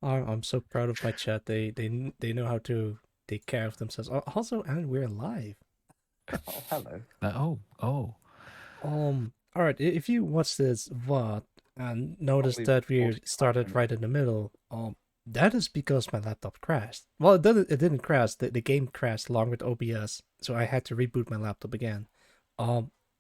I'm so proud of my chat. They know how to take care of themselves. Also, and we're live. Oh, hello. Oh. All right. If you watch this VOD and notice Probably that we 45 started minutes. right in the middle, that is because my laptop crashed. Well, it didn't crash. The game crashed along with OBS, so I had to reboot my laptop again.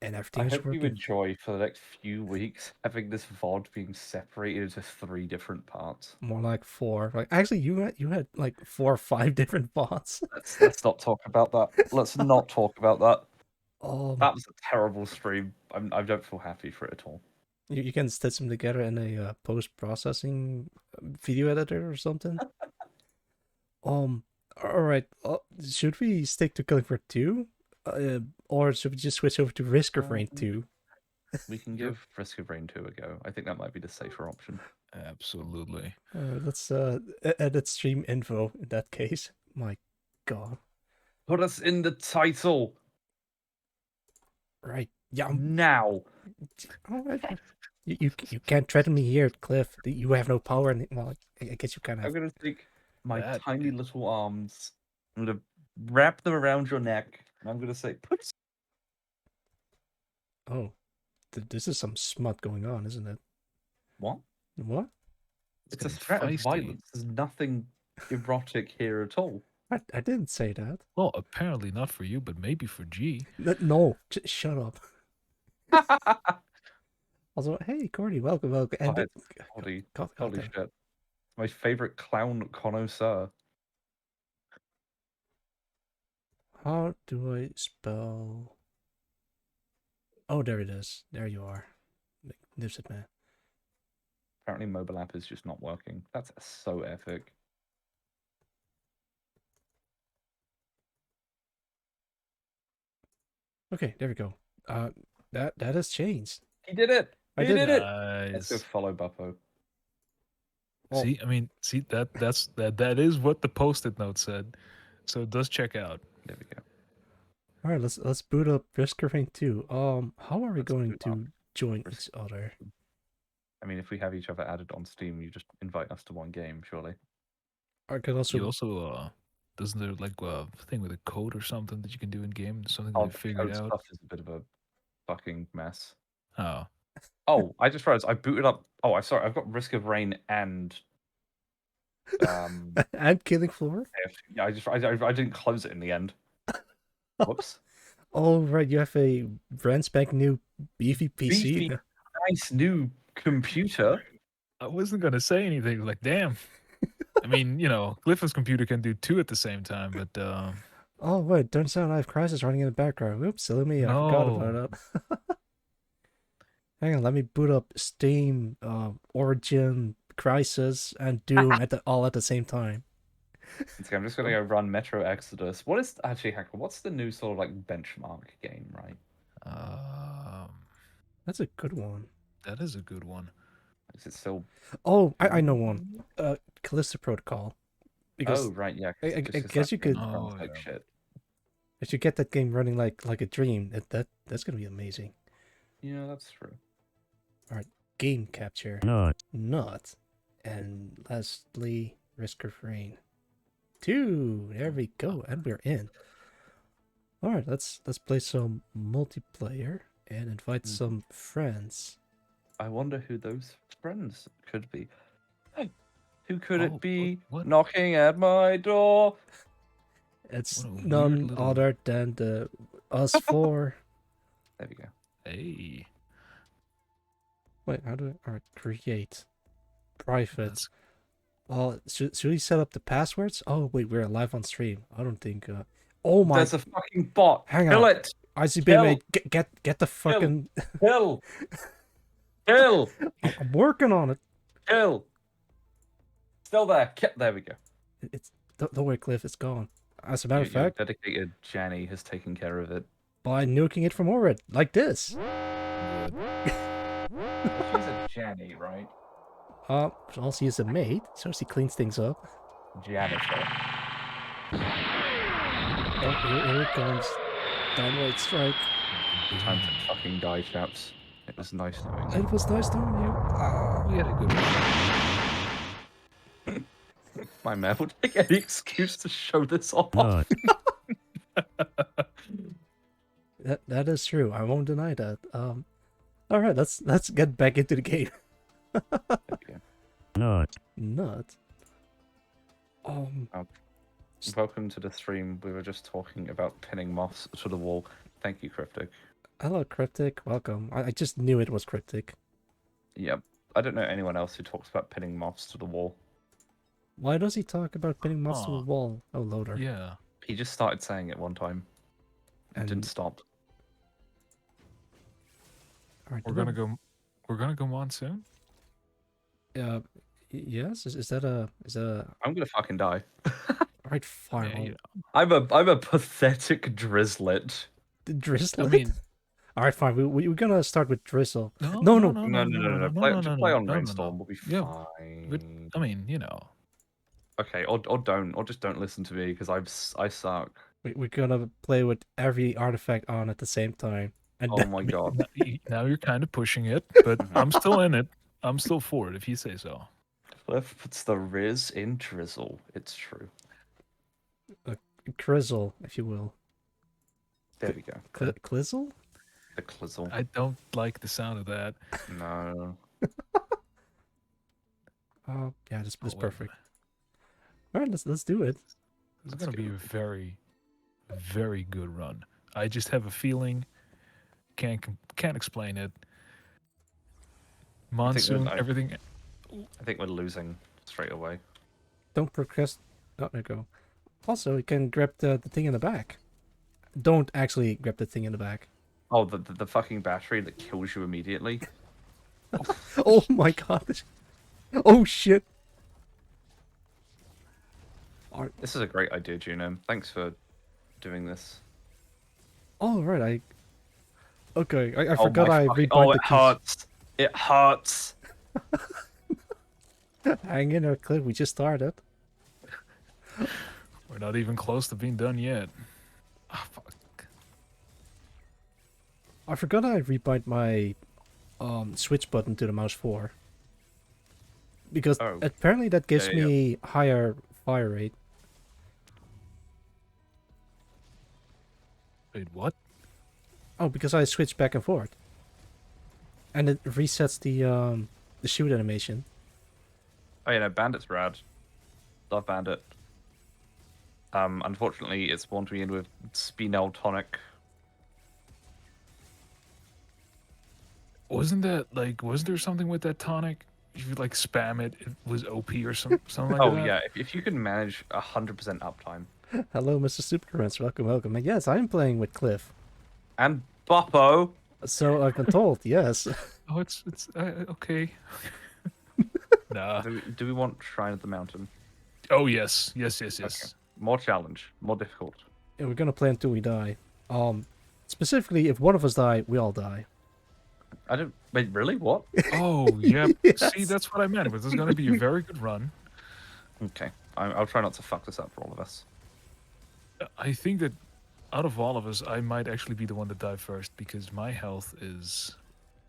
And everything I is hope you working. enjoy for the next few weeks having this VOD being separated into 3 different parts. More like 4. Like actually, you had like 4 or 5 different VODs. Let's not talk about that. Let's not talk about that. Um, That was a terrible stream. I don't feel happy for it at all. you can stitch them together in a post-processing video editor or something. Um, all right. Should we stick to Killing for 2? Or should we just switch over to Risk of Rain 2? We can give Risk of Rain 2 a go. I think that might be the safer option. Absolutely. Let's edit stream info in that case. My God. Put us in the title Right. Yeah. now. All right. You can't threaten me here, Cliff. You have no power. Well, I guess you kind of I'm have. gonna take my That tiny little arms. I'm gonna wrap them around your neck, and I'm gonna say, "Put us." Oh, this is some smut going on, isn't it? What? What? It's a getting threat of feisty. violence. There's nothing erotic here at all. I didn't say that. Well, apparently not for you, but maybe for G. No, shut up. Also, hey, Cordy, welcome. And Holy God damn. shit. My favorite clown connoisseur. How do I spell? Oh, there it is. There you are. Magnificent man. Apparently mobile app is just not working. That's so epic. Okay, there we go. That has changed. He did it! I He did did it! Let's go Nice. follow Buppo. Well, See, that is what the post-it note said. So it does check out. There we go. all right, let's boot up Risk of Rain 2. How are we Let's going boot up to join Risk each other? I mean, if we have each other added on Steam, you just invite us to one game, surely. I could also You also doesn't there like a thing with a code or something that you can do in game? Something that Oh, you the figured code out? stuff is a bit of a fucking mess. Oh. Oh, I just realized I booted up. Oh, I'm sorry. I've got Risk of Rain and and Killing Floor. KF2. Yeah, I didn't close it in the end. Whoops. Oh right, you have a brand spanking new beefy PC. Beefy, nice new computer. I wasn't gonna say anything. Like, damn. I mean, Clifford's computer can do 2 at the same time, but Oh wait, turns out I have Crysis running in the background. Oops, silly me, I forgot about no. that. Hang on, let me boot up Steam, Origin, Crysis, and Doom all at the same time. Okay, I'm just gonna go run Metro Exodus. What is actually, Hacker? What's the new sort of like benchmark game, right? That's a good one. That is a good one. Is it still? Oh, I know one. Callisto Protocol. Because Oh right, yeah. I guess you could. Oh, like yeah. shit. If you get that game running like a dream, that's gonna be amazing. Yeah, that's true. All right, game capture. Not. And lastly, Risk of Rain 2. There we go, and we're in. All right, let's play some multiplayer and invite some friends. I wonder who those friends could be. Hey, who could Oh, it be what? knocking at my door? It's What a none weird little- other than the us four. There we go. Hey. Wait, how do I? All right, create private. That's- Well, should we set up the passwords? Oh wait, we're live on stream. I don't think. Oh my! There's a fucking bot. Hang Kill on. it. ICB Kill. mate, get the fucking. Kill. Kill. I'm working on it. Kill. Still there. There we go. It's don't worry, Cliff. It's gone. As a matter of Your fact, dedicated Janny has taken care of it. by nuking it from orbit like this. She's a Janny, right? All she is a maid, so she cleans things up. Janitor. Oh, here it comes. Downright strike. Time to fucking die, chaps. It was nice knowing you. It was nice knowing you. We had a good one. My man will take any excuse to show this off. That is true. I won't deny that. All right, let's get back into the game. Not. Welcome to the stream. We were just talking about pinning moths to the wall. Thank you, Cryptic. Hello, Cryptic. Welcome. I just knew it was Cryptic. Yep. I don't know anyone else who talks about pinning moths to the wall. Why does he talk about pinning moths to the Huh. wall? Oh, loader. Yeah. He just started saying it one time and didn't stop. All right, We're gonna go. We're gonna go monsoon. Yes. Is that a? I'm gonna fucking die. All right, fire. Yeah, you know. I'm a pathetic drizzlet. The drizzle. I mean, all right, fine. We're gonna start with drizzle. no. No. Play on no, Rainstorm. We'll be Yeah, fine. I mean, you know. Okay, or don't, or just don't listen to me because I suck. We're gonna play with every artifact on at the same time. And Oh my god. Now you're kind of pushing it, but I'm still in it. I'm still for it if you say so. Cliff puts the Riz in drizzle. It's true. Crizzle, if you will. There we go. Clizzle? The clizzle. I don't like the sound of that. No. Yeah, this Oh, perfect. All right, let's do it. This is gonna be a very, very good run. I just have a feeling. Can't explain it. Monsoon, everything. I think we're losing straight away. Don't procrastinate. Oh, there you go. Also, you can grab the thing in the back. Don't actually grab the thing in the back. Oh, the fucking battery that kills you immediately. Oh my god. Oh shit. This is a great idea, Juno. Thanks for doing this. Oh, right. Okay, I forgot I rebind Oh, the it keys. hurts. It hurts. Hang in there, Cliff. We just started. We're not even close to being done yet. Oh, fuck. I forgot I rebind my switch button to the mouse 4. Because apparently that gives me higher fire rate. Wait, what? Oh, because I switch back and forth. And it resets the shoot animation. Oh, yeah, no, Bandit's rad. Love Bandit. Unfortunately, it spawned me in with Spinel Tonic. Wasn't that like? Was there something with that tonic? If you like spam it, it was OP or something like that. Oh yeah, if you can manage 100% uptime. Hello, Mr. Supercurrents. Welcome. And yes, I'm playing with Cliff. And Boppo. So I've been told. Yes. Oh, it's okay. Nah. Do we want Shrine of the Mountain? Oh yes. Okay. More challenge, more difficult. Yeah, we're gonna play until we die. Specifically, if one of us die, we all die. I don't. Wait, really? What? Oh yep. Yes. See, that's what I meant. This is going to be a very good run. Okay, I'll try not to fuck this up for all of us. I think that out of all of us, I might actually be the one to die first because my health is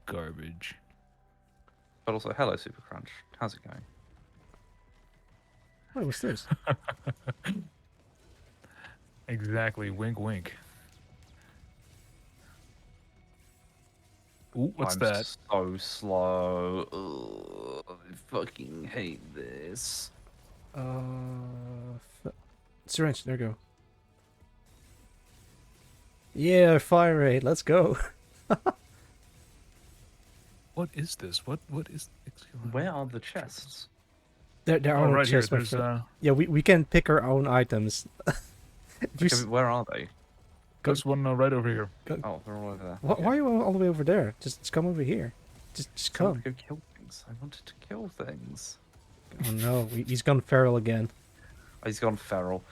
garbage. But also, hello, Super Crunch. How's it going? Wait, what's this? Exactly. Wink, wink. Ooh, what's I'm that? so slow. Ugh, I fucking hate this. Syringe. There we go. Yeah, fire rate. Let's go. What is this? What is? Where are the chests? There are no right here. chests, my There's friend. Yeah, we can pick our own items. Okay, where are they? there's one right over here. Oh, they're all over there. Why are you all the way over there? Just come over here. Just I want come. to go kill things. I wanted to kill things. Oh no, he's gone feral again. Oh, he's gone feral.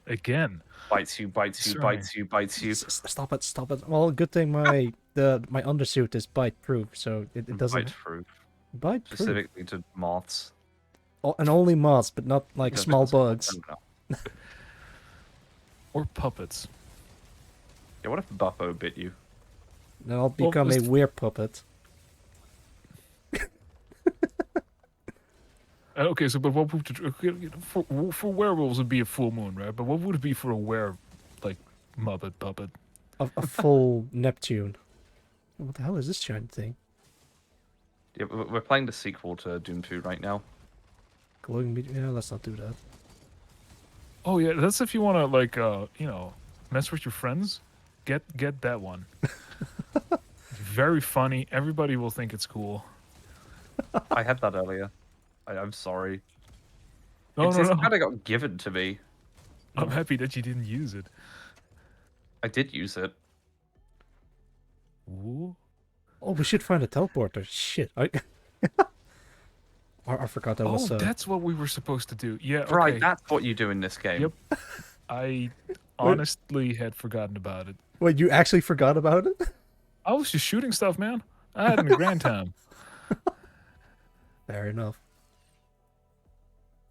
Again. Bites you. Sorry. Bites you. Stop it. Well, good thing my undersuit is bite proof, so it doesn't Bite-proof. bite proof. Specifically to moths. And only moths, but not like No, small because- bugs. no. Or puppets. Yeah, what if Buffo bit you? Then I'll become a weird puppet. Okay, so but what would for werewolves it'd be a full moon, right? But what would it be for a like Muppet puppet? A full Neptune. What the hell is this giant thing? Yeah, we're playing the sequel to Doom 2 right now. Glowing meteor? Yeah, let's not do that. Oh yeah, that's if you want to like you know, mess with your friends. Get that one. Very funny. Everybody will think it's cool. I had that earlier. I'm sorry. No, It's no, just no. kind of got given to me. I'm happy that you didn't use it. I did use it. Ooh. Oh, we should find a teleporter. Shit. I forgot that was... Oh, that's what we were supposed to do. Yeah, okay. Right, that's what you do in this game. Yep. I honestly had forgotten about it. Wait, you actually forgot about it? I was just shooting stuff, man. I had a grand time. Fair enough.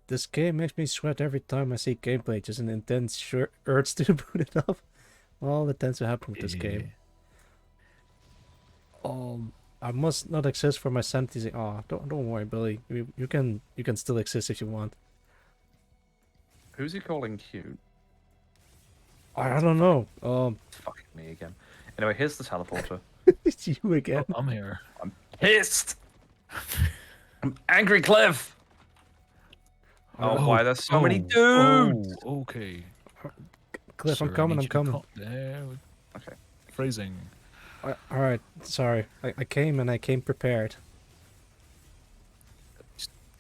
This game makes me sweat every time I see gameplay. Just an intense urge to boot it up. All that tends to happen with this game. I must not exist for my sanity. Oh, don't worry, Billy. You can still exist if you want. Who's he calling cute? I don't know. It's fucking me again. Anyway, here's the teleporter. It's you again. I'm here. I'm pissed. I'm angry, Cliff. Oh, why there's so many dudes? Oh, okay. Cliff, Sir, I'm I coming. need I'm you to coming. Okay. Phrasing. All right. Sorry. I came prepared.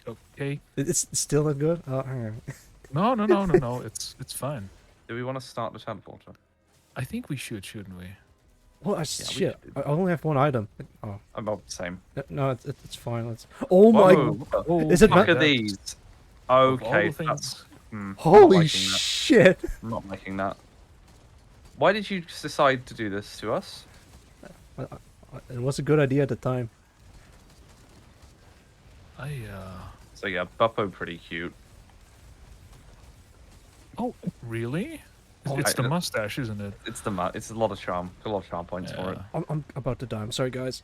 Okay. It's still not good. All right. No. It's fine. Do we want to start the teleporter? I think we should, shouldn't we? Well, shit. I only have one item. Oh About the same. no, it's fine. Let's. Oh my! Whoa, Oh, Is it fuck ma- are these? Of all Okay, the things- I'm Holy not liking that. shit! I'm not liking that. Why did you decide to do this to us? It was a good idea at the time. So yeah, Buppo pretty cute. Oh, really? Oh, It's the I- mustache, isn't it? It's a lot of charm. A lot of charm points for it. I'm about to die. I'm sorry, guys.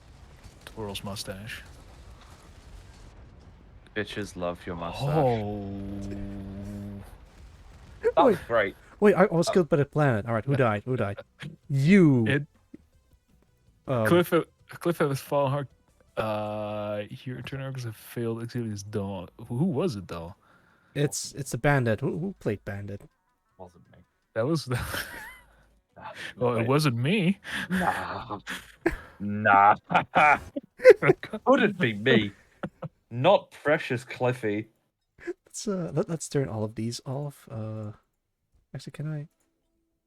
Twirl's mustache. Bitches love your mustache. Oh. Oh, Wait. great. Wait, I was killed by the planet. All right, who died? Who died? You. It. Cliff has fallen hard. Your turnovers have failed. Exilius Dawn. Who was it though? It's a bandit. Who played bandit? Wasn't me. That was the. Nah, Well, it wasn't me. Nah. Nah. Could it be me? Not precious Cliffy. Let's turn all of these off. Actually, can I?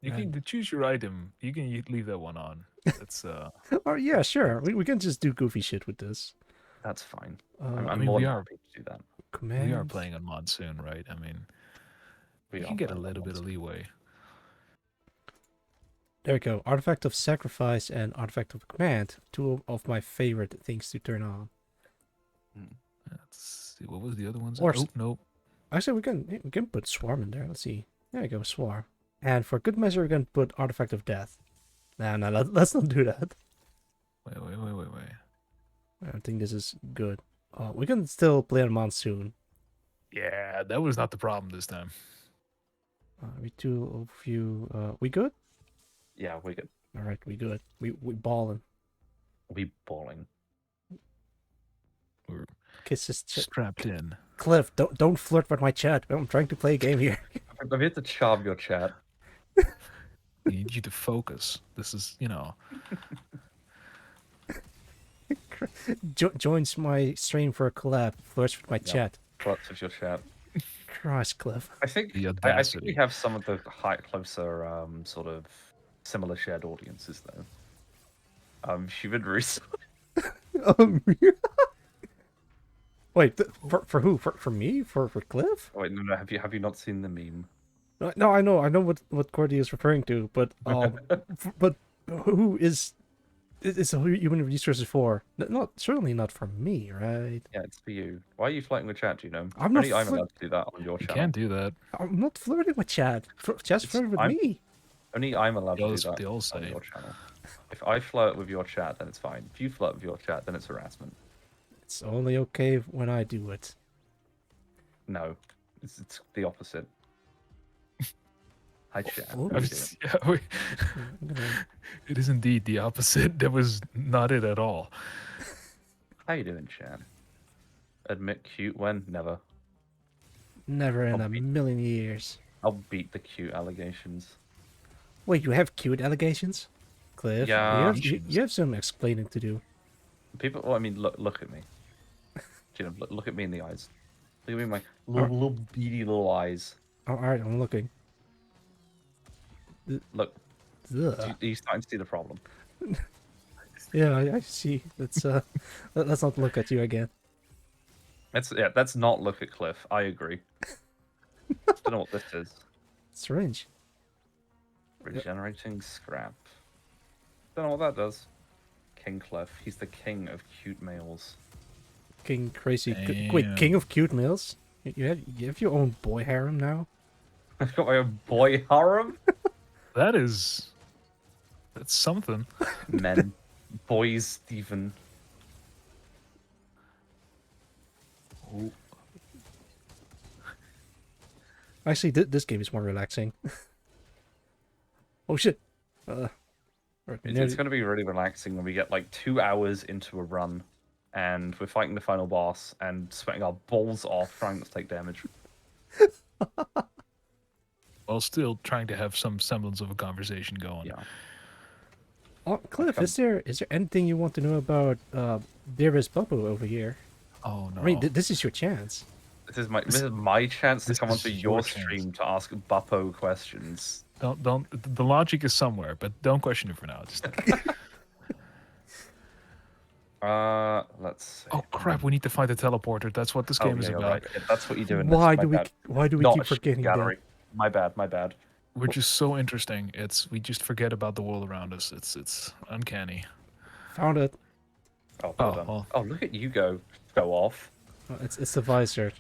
You can choose your item. You can leave that one on. That's Oh yeah, sure. We can just do goofy shit with this. That's fine. I I'm mean, more we than are- happy to do that. Command. we are playing on monsoon, right? I mean, We you are can get a playing little on bit of leeway. There we go. Artifact of Sacrifice and Artifact of Command. Two of my favorite things to turn on. Let's see. What was the other ones? Or Oh, nope. Actually, we can put Swarm in there. Let's see. There you go, Swarm. And for good measure, we can put Artifact of Death. Nah, let's not do that. Wait. I don't think this is good. We can still play on Monsoon. Yeah, that was not the problem this time. We two of you. We good? Yeah, we're good. All right, we good. We balling. We balling. We're Kisses. strapped in. Cliff, don't flirt with my chat. I'm trying to play a game here. I'm here to charm your chat. I need you to focus. This is, Joins my stream for a collab. Flirts with my chat. Lots of your chat. Christ, Cliff. I think The I think audacity. we have some of the closer sort of similar shared audiences though. Shivan Rus. Wait, for who? For me? For Cliff? Wait, no. Have you not seen the meme? No, I know what Cordy is referring to, but but who is human resources for? Not certainly not for me, right? Yeah, it's for you. Why are you flirting with chat? Do you know? I'm not Only I'm allowed to do that on your You channel. can't do that. I'm not flirting with Chad. Chad's flirting with me. Only I'm allowed to do That's that what they all on say. your channel. If I flirt with your chat, then it's fine. If you flirt with your chat, then it's harassment. It's only okay when I do it. No, it's the opposite. Hi, Chat. Oh, How you doing? Yeah, I'm gonna... it is indeed the opposite. That was not it at all. How you doing, Chat? Admit cute when? Never. Never in I'll a beat- million years. I'll beat the cute allegations. Wait, you have cute allegations? Cliff, Yeah. you have some explaining to do. People, well, I mean, look at me. Look at me in the eyes. Look at me in my little beady little eyes. Oh, alright, I'm looking. Look, Ugh. are you starting to see the problem? Yeah, I see. Let's let's not look at you again. Let's not look at Cliff. I agree. Don't know what this is. Strange. Regenerating scrap. Don't know what that does. King Cliff. He's the king of cute males. King crazy. Wait, Damn. king of cute males? You have your own boy harem now? I've got my own boy harem. That's something. Men, boys, Stephen. Oh, Actually, this game is more relaxing. Oh shit! Right, It's going to be really relaxing when we get like 2 hours into a run, and we're fighting the final boss and sweating our balls off trying not to take damage. while still trying to have some semblance of a conversation going. Yeah. Oh, Cliff, is there anything you want to know about dearest Bubbo over here? Oh no. I mean, this is your chance. This is my chance to this come is onto your your chance. stream to ask Buppo questions. Don't. The logic is somewhere, but don't question it for now. Just. Let's see. Oh crap! We need to find the teleporter. That's what this game is you're about. right. Yeah, that's what you're doing. Why That's do my we bad. why do we Not keep a ship forgetting gallery. that? My bad. My bad. We're just so interesting. We just forget about the world around us. It's uncanny. Found it. Oh, Oh, well done. well. Oh, look at you go off. Oh, it's the visor.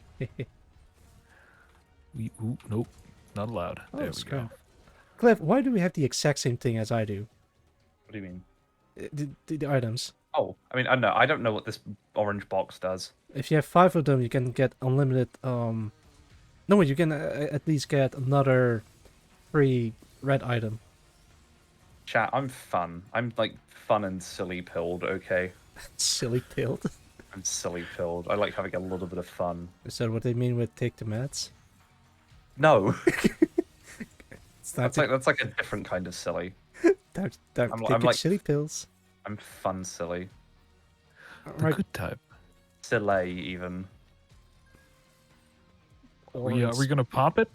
Nope, not allowed. Oh, There we let's go. go. Cliff, why do we have the exact same thing as I do? What do you mean? The items. Oh, I mean, I don't know what this orange box does. If you have 5 of them, you can get unlimited. No, you can at least get another free red item. Chat, I'm fun. I'm like fun and silly pilled, okay? Silly pilled. I'm silly pilled. I like having a little bit of fun. Is that what they mean with take the meds? No, It's time that's like a different kind of silly. time I'm to take your like- silly pills. I'm fun silly. The Right. good type. Silly even. Are we gonna pop it?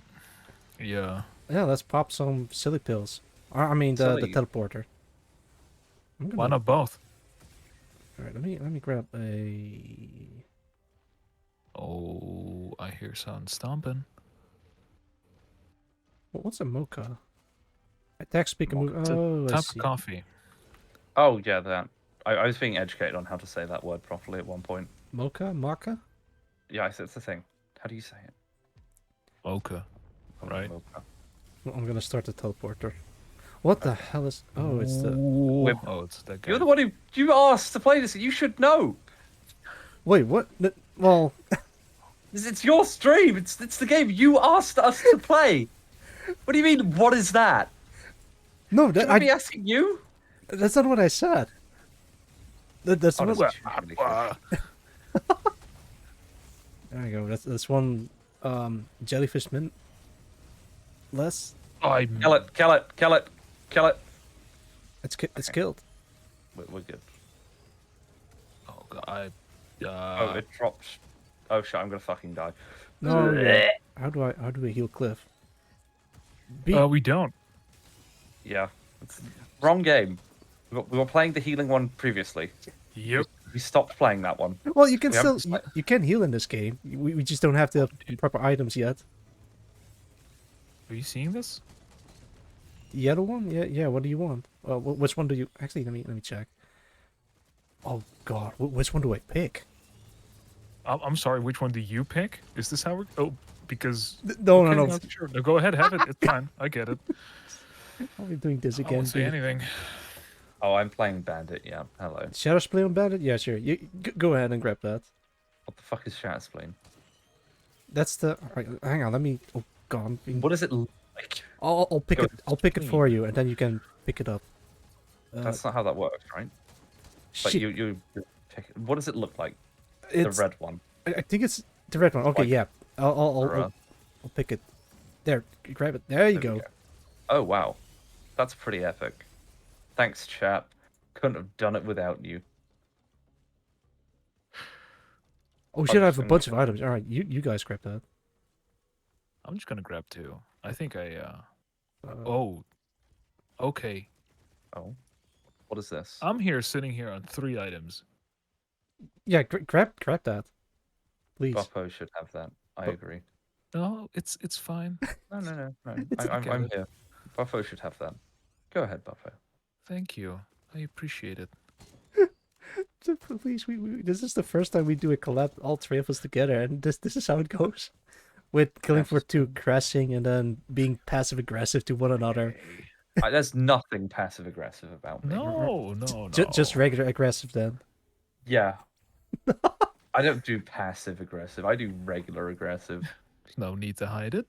Yeah. Yeah, let's pop some silly pills. I mean the Silly. teleporter. I'm Why gonna... not both? All right, let me grab a. Oh, I hear sound stomping. What's a mocha? Attack, speak, and move. It's a Oh, I type see. of coffee. Oh yeah, that. I was being educated on how to say that word properly at one point. Mocha, maca. Yeah, it's the thing. How do you say it? Okay. Right. Mocha. I'm gonna start the teleporter. What the hell is? Oh, it's the. Ooh. Oh, it's that guy. You're the one who you asked to play this. You should know. Wait, what? Well, It's your stream. It's the game you asked us to play. What do you mean? What is that? no, Should I be asking you? that's not what I said. That's Oh, what. that's really cool. There you go. That's one jellyfish mint. Less. I Kill it! Kill it! Kill it! Kill it! It's killed. We're good. Oh god. Oh, it drops. Oh shit! I'm gonna fucking die. No. Yeah. How do I heal Cliff? B. We don't. Yeah, it's wrong game. We were playing the healing one previously. Yep. We stopped playing that one. Well, you can we still haven't- you can heal in this game. We just don't have the proper items yet. Are you seeing this? The yellow one? Yeah. What do you want? Which one do you actually? Let me check. Oh God, which one do I pick? I'm sorry. Which one do you pick? Is this how we're? Oh, because. No, Okay, no. Sure. No, go ahead. Have it. It's fine. I get it. Are we doing this I again? won't say B? anything. Oh, I'm playing Bandit. Yeah, hello. Shadow Spray on Bandit? Yeah, sure. You go ahead and grab that. What the fuck is Shatterspleen? That's the. Alright, hang on. Let me. Oh god. I'm being- What does it look like? I'll pick Go it. I'll pick it for clean. you, and then you can pick it up. That's not how that works, right? But Shit. you pick. What does it look like? It's. The red one. I think it's the red one. Okay, Like- yeah. Or, I'll pick it. There. Grab it. There you there we go. Oh wow, that's pretty epic. Thanks, chap. Couldn't have done it without you. Oh shit! I have a Functioning. bunch of items. All right, you guys grab that. I'm just gonna grab 2. I think I. Uh, Oh. Okay. Oh, what is this? I'm here, sitting here on 3 items. Yeah, grab that, please. Boppo should have that. I But- agree. No, it's fine. No. It's I'm okay. here. Buffo should have that. Go ahead, Buffo. Thank you. I appreciate it. Please, this is the first time we do a collab, all 3 of us together, and this is how it goes. With killing for 2, crashing, and then being passive aggressive to one another. There's nothing passive aggressive about me. No. Just regular aggressive then. Yeah. I don't do passive aggressive. I do regular aggressive. There's no need to hide it.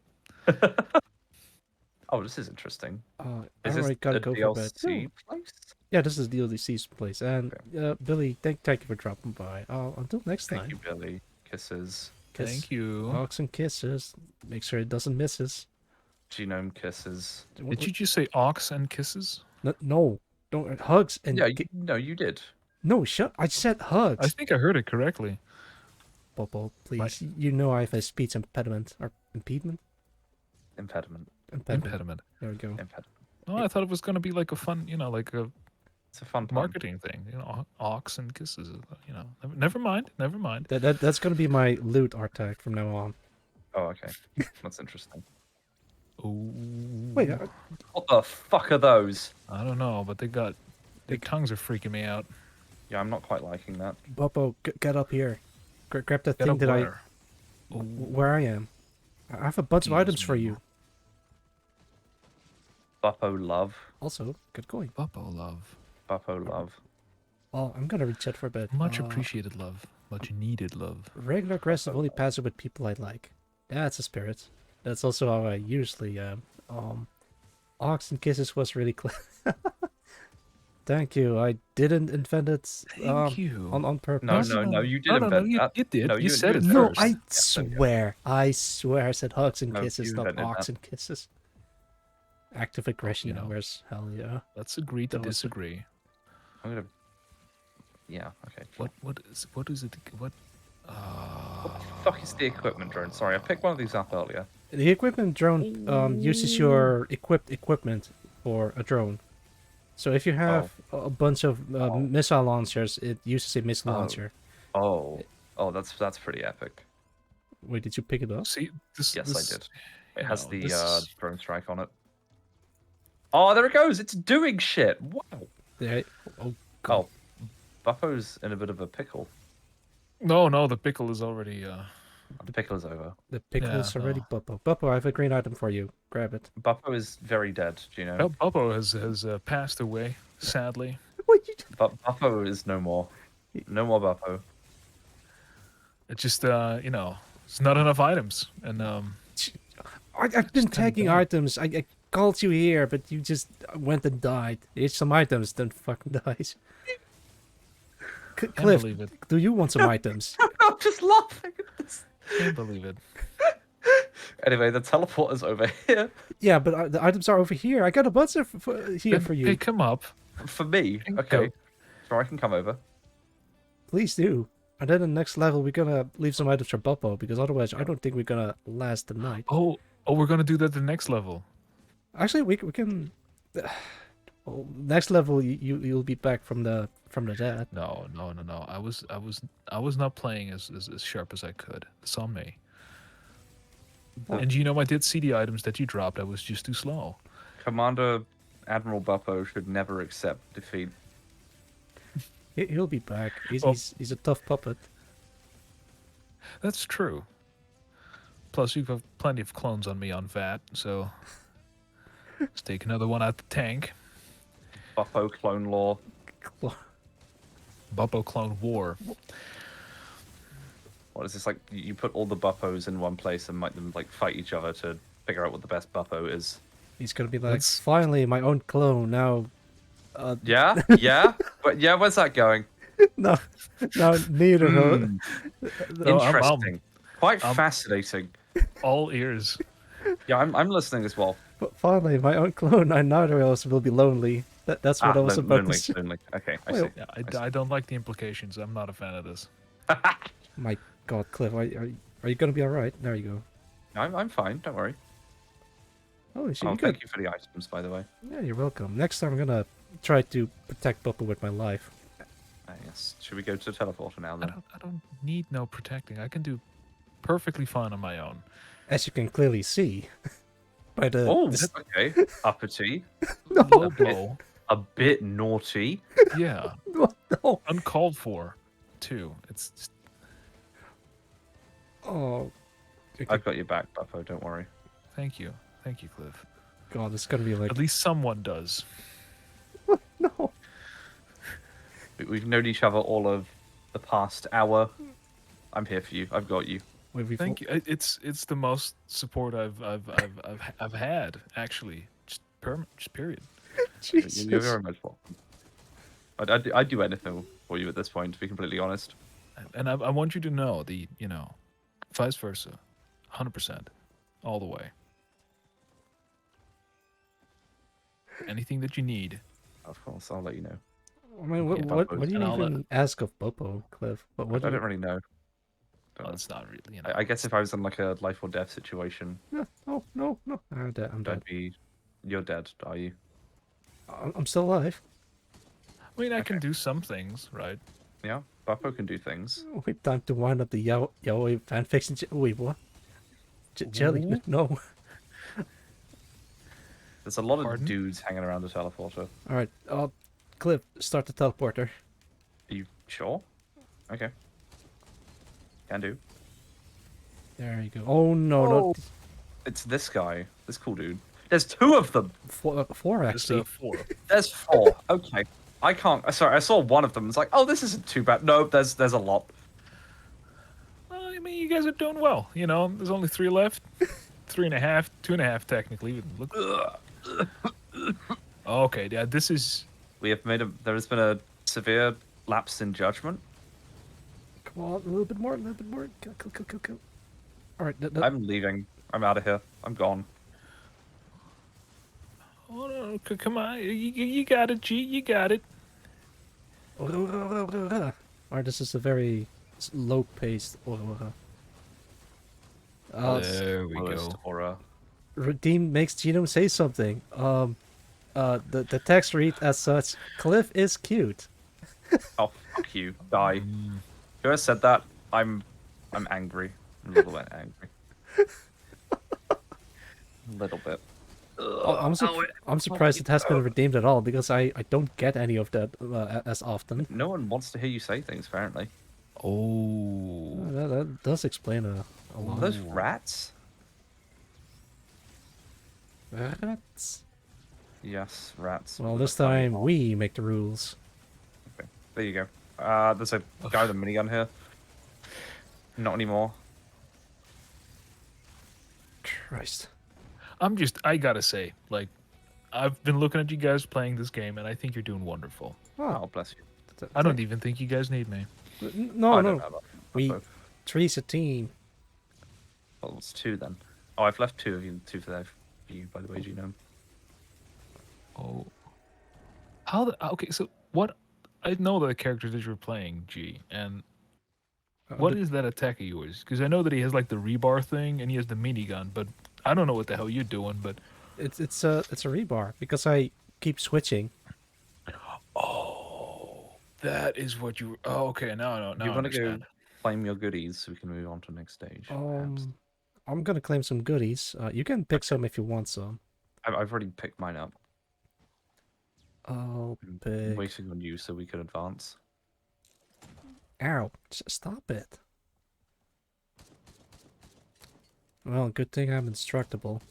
Oh, this is interesting. I Is this already gotta the go for bed. DLC place? Yeah, this is the DLC's place. And Billy, thank you for dropping by. Until next time. Thank you, Billy. Kisses. Kiss, Thank you. Hugs and kisses. Make sure it doesn't miss us. Genome kisses. Did you just say ox and kisses? No, don't hugs and Yeah, no, you did. no. Shut. I said hugs. I think I heard it correctly. Bobo, please. You know I have a speech impediment or impediment. Impediment. Impediment. There we go. Impediment. Oh, I thought it was gonna be like a fun, like a It's a fun pun. marketing thing. Ox and kisses. Never mind. Never mind. That's gonna be my loot artifact from now on. Oh, okay. That's interesting. Ooh. Wait, What the fuck are those? I don't know, but their tongues are freaking me out. Yeah, I'm not quite liking that. Bobo, get up here. Grab that Get thing up that where? where I am. I have a bunch of items for you. Buppo love. Also, good going. Buppo love. Buppo love. Oh, I'm gonna reach out for a bit. Much appreciated love. Much needed love. Regular aggressive only passive with people I like. That's a spirit. That's also how I usually am. Ox and kisses was really clear. Thank you. I didn't invent it Thank you. on purpose. No, you did invent that. You did. No, you you said it did No, first. I swear. I said hugs and No, kisses, you not invented ox that. and kisses. Active aggression, know. where's hell yeah. Let's agree to That was- disagree. I'm gonna. Yeah. Okay. What is it? What? What the fuck is the equipment drone? Sorry, I picked one of these up earlier. The equipment drone uses your equipment for a drone. So if you have a bunch of missile launchers, it uses a missile launcher. Oh, that's pretty epic. Wait, did you pick it up? See, this. Yes, this, I did. It has No, the this- drone strike on it. Oh, there it goes! It's doing shit! Wow! There. Oh, Oh, Buffo's in a bit of a pickle. No, the pickle is already. The pickle is over. the pickle is Yeah, already no. Buppo. Buppo, I have a green item for you. Grab it. Buffo is very dead, do you know? Well, Bubbo has passed away, sadly. What you? But Buffo is no more. No more Buffo. It's just it's not enough items, and I've been kinda tagging bad. items. I called you here, but you just went and died. Here's some items, then fucking dies. can't Cliff, believe it. do you want some items? I'm just laughing at this. Can't believe it. Anyway, the teleporter's over here. Yeah, but the items are over here. I got a bunch of here Then for you. pick him up. For me. Thank Okay. you. So I can come over. Please do. And then the next level, we're gonna leave some items for Buppo, because otherwise, I don't think we're gonna last the night. Oh, we're gonna do that the next level. Actually, we can. Well, next level, you'll be back from the dead. No. I was not playing as sharp as I could. It's on me. And I did see the items that you dropped. I was just too slow. Commander Admiral Buffo should never accept defeat. He'll be back. Oh. He's a tough puppet. That's true. Plus, you've got plenty of clones on me on VAT, so let's take another one out the tank. Buffo clone law. Bubbo Clone War. What is this like? You put all the buffos in one place and make them like fight each other to figure out what the best buffo is. He's gonna be like, Let's- finally, my own clone. Now, Yeah, yeah, but yeah, where's that going? no, no, neither. Hmm, No, interesting, quite I'm- fascinating. all ears. Yeah, I'm listening as well. But finally, my own clone. I neither else will be lonely. That's what I was about lonely, to say. lonely. Okay, I Well, see. Yeah, I see. I don't like the implications. I'm not a fan of this. My God, Cliff, are you gonna be all right? There you go. I'm fine. Don't worry. Holy shit, Oh, you thank good. you for the items, by the way. Yeah, you're welcome. Next time I'm gonna try to protect Bubba with my life. Yes. Should we go to the teleporter now then? I don't need no protecting. I can do perfectly fine on my own. As you can clearly see by the. Oh, this- okay. Uppity. Low blow. A bit naughty. Yeah. no. Uncalled for, too. It's just, Oh. Okay, I've got your back, Buffo. Don't worry. thank you. Thank you, Cliff. God, it's gonna be like. At least someone does. No. We've known each other all of the past hour. I'm here for you. I've got you. Wait, we Thank you. It's the most support I've had actually. Just period. Jesus. You're very much welcome. I'd do anything for you at this point, to be completely honest. And I want you to know vice versa, 100%, all the way. Anything that you need. Of course, I'll let you know. I mean, what, Yeah, what do you and I'll, even ask of Bopo, Cliff? What I do don't really know. Don't Well, know. it's not really. I guess if I was in like a life or death situation, No, no. I'm dead. I'm dead. I'd be. You're dead, are you? I'm still alive. I mean, I can do some things, right? Yeah, Buffo can do things. Wait, time to wind up the yaoi fanfiction. Wait, what? Jelly? Ooh. No. There's a lot of Pardon? dudes hanging around the teleporter. All right. Cliff, start the teleporter. Are you sure? Okay. Can do. There you go. Oh no, no. It's this guy. This cool dude. There's two of them. Four Just actually. 4. There's four. Okay. I can't. Sorry, I saw one of them. It's like, oh, this isn't too bad. No, there's a lot. Well, I mean, you guys are doing well. There's only 3 left. 3.5, 2.5 technically. Look. Okay, yeah, this is. We have made a. There has been a severe lapse in judgment. Come on, a little bit more. Go. All right. I'm leaving. I'm out of here. I'm gone. Oh no! Come on, you got it, G. You got it. All right. This is a very low-paced. There we Lowest go. horror. Redeem makes Genome say something. The text read as such: Cliff is cute. Oh, fuck you. Die. Whoever said that, I'm angry. I'm a little bit angry. A little bit. I'm surprised it has been redeemed at all because I don't get any of that as often. No one wants to hear you say things, apparently. Oh. That does explain a Are lot. those rats? Rats. Yes, rats. Well, this time we make the rules. Okay, there you go. There's a guy with a minigun here. Not anymore. Christ. I gotta say, I've been looking at you guys playing this game, and I think you're doing wonderful. Oh, bless you. I don't even think you guys need me. No, I don't know no. about We both. three's a team. Well, it's 2 then. Oh, I've left 2 of you. 2 for you, by the way, Genome. Oh. Okay, so what? I know the character that you're playing, G, and what is that attack of yours? Because I know that he has the rebar thing and he has the minigun, but I don't know what the hell you're doing. But It's a rebar because I keep switching. oh, that is what you. Oh, okay, now I know. Now You I want to go understand. claim your goodies so we can move on to the next stage? perhaps? I'm gonna claim some goodies. You can pick some if you want some. I've already picked mine up. I'll I'm pick. waiting on you so we can advance. Ow! Stop it. Well, good thing I'm indestructible.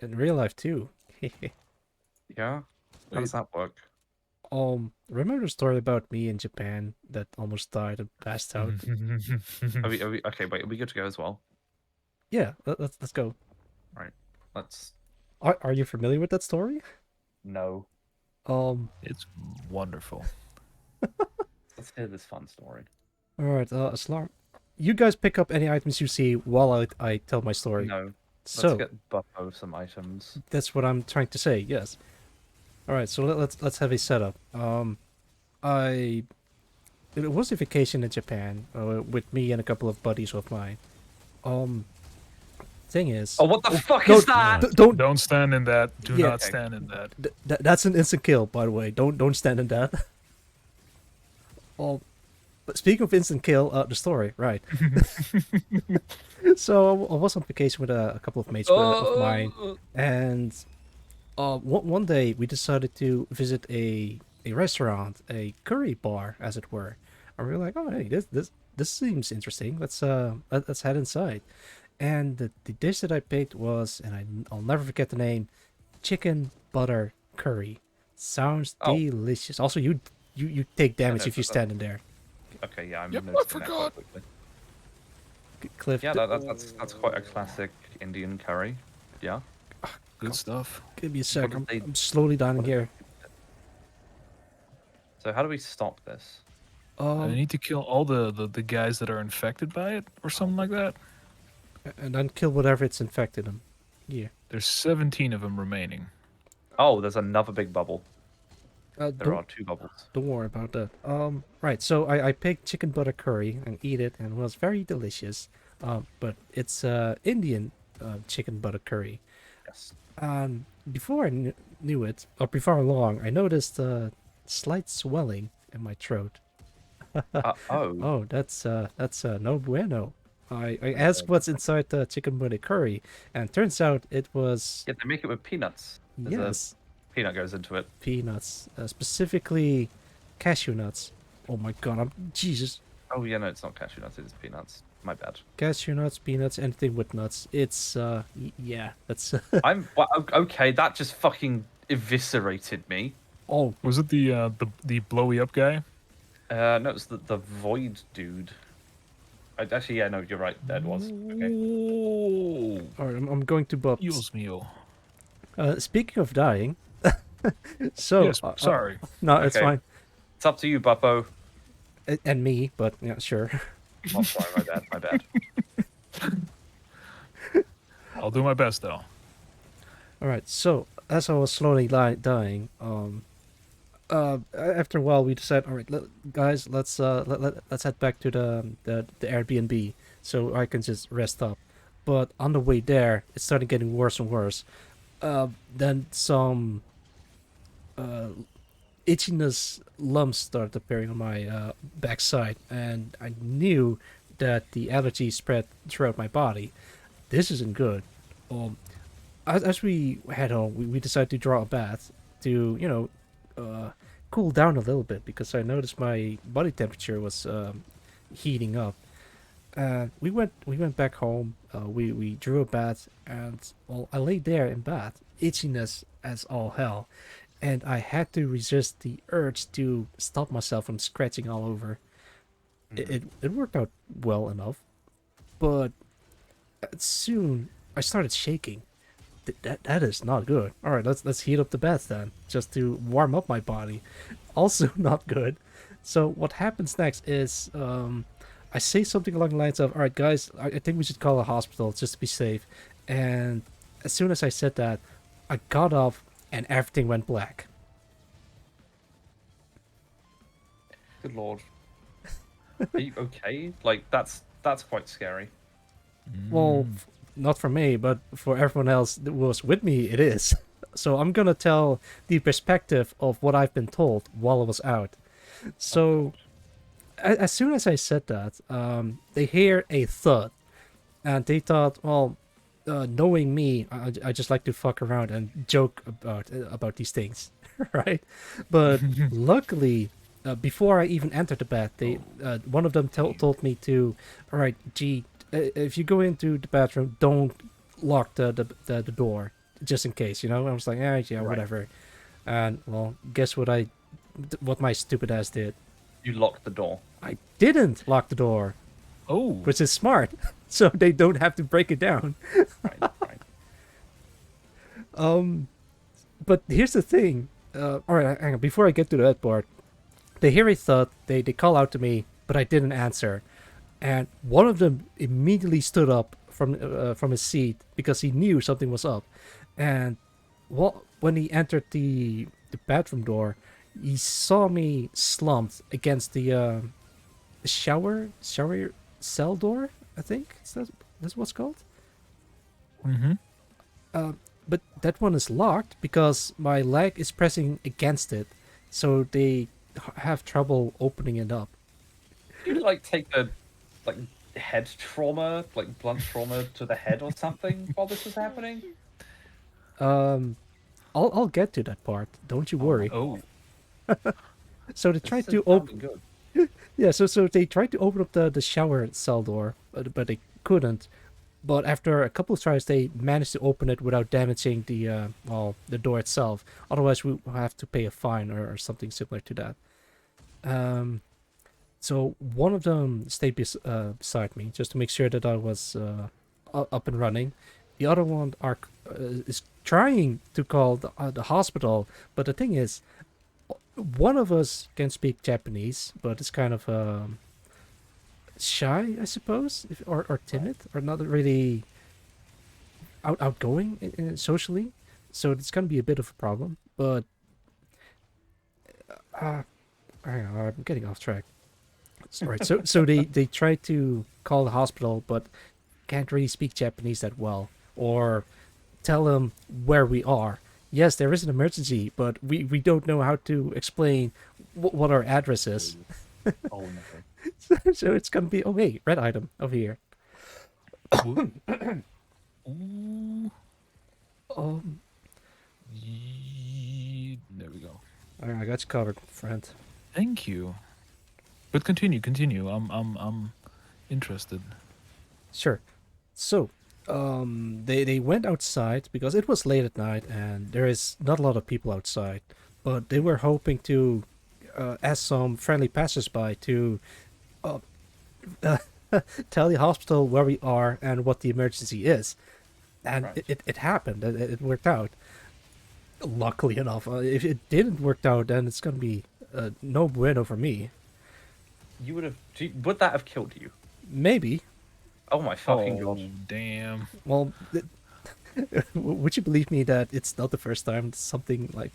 In real life too. Yeah? How does that work? Remember the story about me in Japan that almost died and passed out? Okay, wait, are we good to go as well? Yeah, let's go. Right. Let's Are you familiar with that story? no. It's wonderful. Let's hear this fun story. All right, Aslar, you guys pick up any items you see while I tell my story. No. So Let's get Buffo some items. that's what I'm trying to say. Yes. All right, so let's have a setup. It was a vacation in Japan with me and a couple of buddies of mine. Thing is, Oh, what the fuck no, is that? Don't stand in that. Do Yeah. not stand in that. That's an instant kill, by the way. Don't stand in that. Oh, but speaking of instant kill, the story, right? So I was on vacation with a couple of mates of mine, and one day we decided to visit a restaurant, a curry bar, as it were. And we were like, oh hey, this seems interesting. Let's head inside. And the dish that I picked was, and I'll never forget the name, chicken butter curry. Sounds delicious. Also, you take damage if you stand in there. Okay, yeah, I'm Yep, I noticing that quite forgot. quickly. Cliff, Yeah, that's quite a classic Indian curry. Yeah. Good stuff. give me a sec. What did I'm slowly dying here. So how do we stop this? I need to kill all the guys that are infected by it or something like that. And then kill whatever it's infected them. Yeah. There's 17 of them remaining. Oh, there's another big bubble. There Don't, are 2 bubbles. don't worry about that. Right. So I picked chicken butter curry and eat it, and it was very delicious. But it's Indian chicken butter curry. Yes. Before I knew it, or before long, I noticed slight swelling in my throat. Oh. Oh, that's no bueno. I asked what's inside the chicken butter curry, and turns out it was Yeah, they make it with peanuts. There's yes, a peanut goes into it. peanuts, specifically cashew nuts. Oh my god, Jesus. Oh yeah, no, it's not cashew nuts. It's peanuts. My bad. Cashew nuts, peanuts, anything with nuts. It's yeah, that's Okay. That just fucking eviscerated me. oh Was it the blowy up guy? No, it's the void dude. Actually, yeah, no, you're right. That was okay. Oh, all right. I'm going to bubs. Dios mío. Speaking of dying, so Yes, sorry. no, it's Okay. fine. It's up to you, Buppo. And me, but yeah, sure. Oh, sorry, my bad. My bad. I'll do my best though. All right. So as I was slowly dying, after a while we decided, all right, guys, let's head back to the Airbnb so I can just rest up. But on the way there, it started getting worse and worse. Then some itchiness lumps started appearing on my backside, and I knew that the allergy spread throughout my body. This isn't good. As we head home, we decided to draw a bath to cool down a little bit because I noticed my body temperature was heating up. We went back home. We drew a bath, and well, I lay there in bath, itchiness as all hell, and I had to resist the urge to stop myself from scratching all over. It worked out well enough, but soon I started shaking. That is not good. All right, let's heat up the bath then, just to warm up my body. Also not good. So what happens next is I say something along the lines of, "All right, guys, I think we should call a hospital just to be safe." And as soon as I said that, I got up and everything went black. Good lord. Are you okay? Like that's quite scary. Well, not for me, but for everyone else that was with me, it is. So I'm gonna tell the perspective of what I've been told while I was out. So, as soon as I said that, they hear a thud, and they thought, well, knowing me, I just like to fuck around and joke about these things, right? But luckily, before I even entered the bath, they one of them told me to, all right, G, if you go into the bathroom, don't lock the door, just in case, you know. I was like, yeah, Right. whatever. And well, guess what I what my stupid ass did. You locked the door. I didn't lock the door, Oh, which is smart, so they don't have to break it down. Right, right. But here's the thing. All right, hang on. Before I get to that part, they hear a thud. They call out to me, but I didn't answer. And one of them immediately stood up from his seat because he knew something was up. And when he entered the bathroom door, he saw me slumped against the shower cell door. I think that's what's called. mm-hmm. But that one is locked because my leg is pressing against it, so they have trouble opening it up. You like take a like head trauma, like blunt trauma to the head or something while this was happening? I'll get to that part. Don't you worry. Oh, So they This tried is to sounding open. good. Yeah, so they tried to open up the shower cell door, but they couldn't. But after a couple of tries, they managed to open it without damaging the door itself. Otherwise, we will have to pay a fine or something similar to that. So one of them stayed beside me just to make sure that I was up and running. The other one is trying to call the hospital, but the thing is, one of us can speak Japanese, but it's kind of shy, I suppose, or timid, or not really outgoing socially. So it's gonna be a bit of a problem. But hang on, I'm getting off track. Right. So they try to call the hospital, but can't really speak Japanese that well, or tell them where we are. Yes, there is an emergency, but we don't know how to explain what our address is. Oh no. So it's gonna be, oh hey, red item over here. ooh. There we go. All right, I got you covered, friend. Thank you. But continue. I'm interested. Sure. So, they went outside because it was late at night and there is not a lot of people outside, but they were hoping to ask some friendly passersby to tell the hospital where we are and what the emergency is. And Right. it happened. It worked out. Luckily enough, if it didn't work out, then it's gonna be no bueno for me. You would that have killed you? Maybe. Oh my fucking Oh, god. damn. Well, would you believe me that it's not the first time something like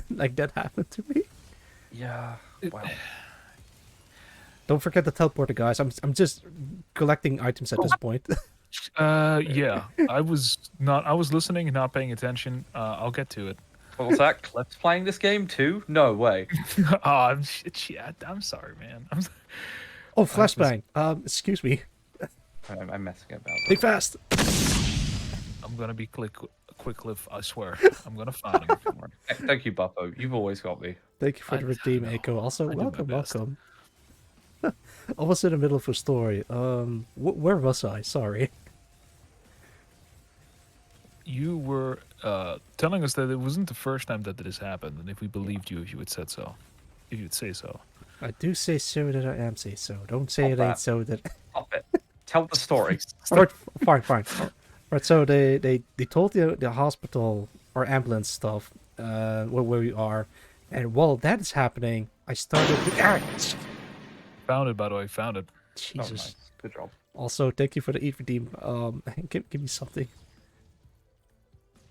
like that happened to me? Yeah. Wow. Don't forget the teleporter, guys. I'm just collecting items at this point. Yeah. I was listening and not paying attention. I'll get to it. What was that? Cliff's playing this game too? No way. Oh, I'm sorry, man. Oh, flashbang. Excuse me. I'm messing about. Be fast. I'm gonna be quick, Cliff. I swear. I'm gonna find him. Thank you, Buffo. You've always got me. Thank you for the I redeem, know. Echo. Also, I do my welcome, best. welcome. I was in the middle of a story. Where was I? Sorry. You were telling us that it wasn't the first time that this happened, and if we believed you, if you had said so, if you would say so. I do say so that I am say so. Don't say Stop it ain't that. so that. Stop it. Tell the story. Alright, fine. Right, so they told the hospital or ambulance stuff where we are, and while that is happening, I started. Found it, by the way. Found it. Oh, Jesus. nice. Good job. Also, thank you for the eat redeem. Give me something.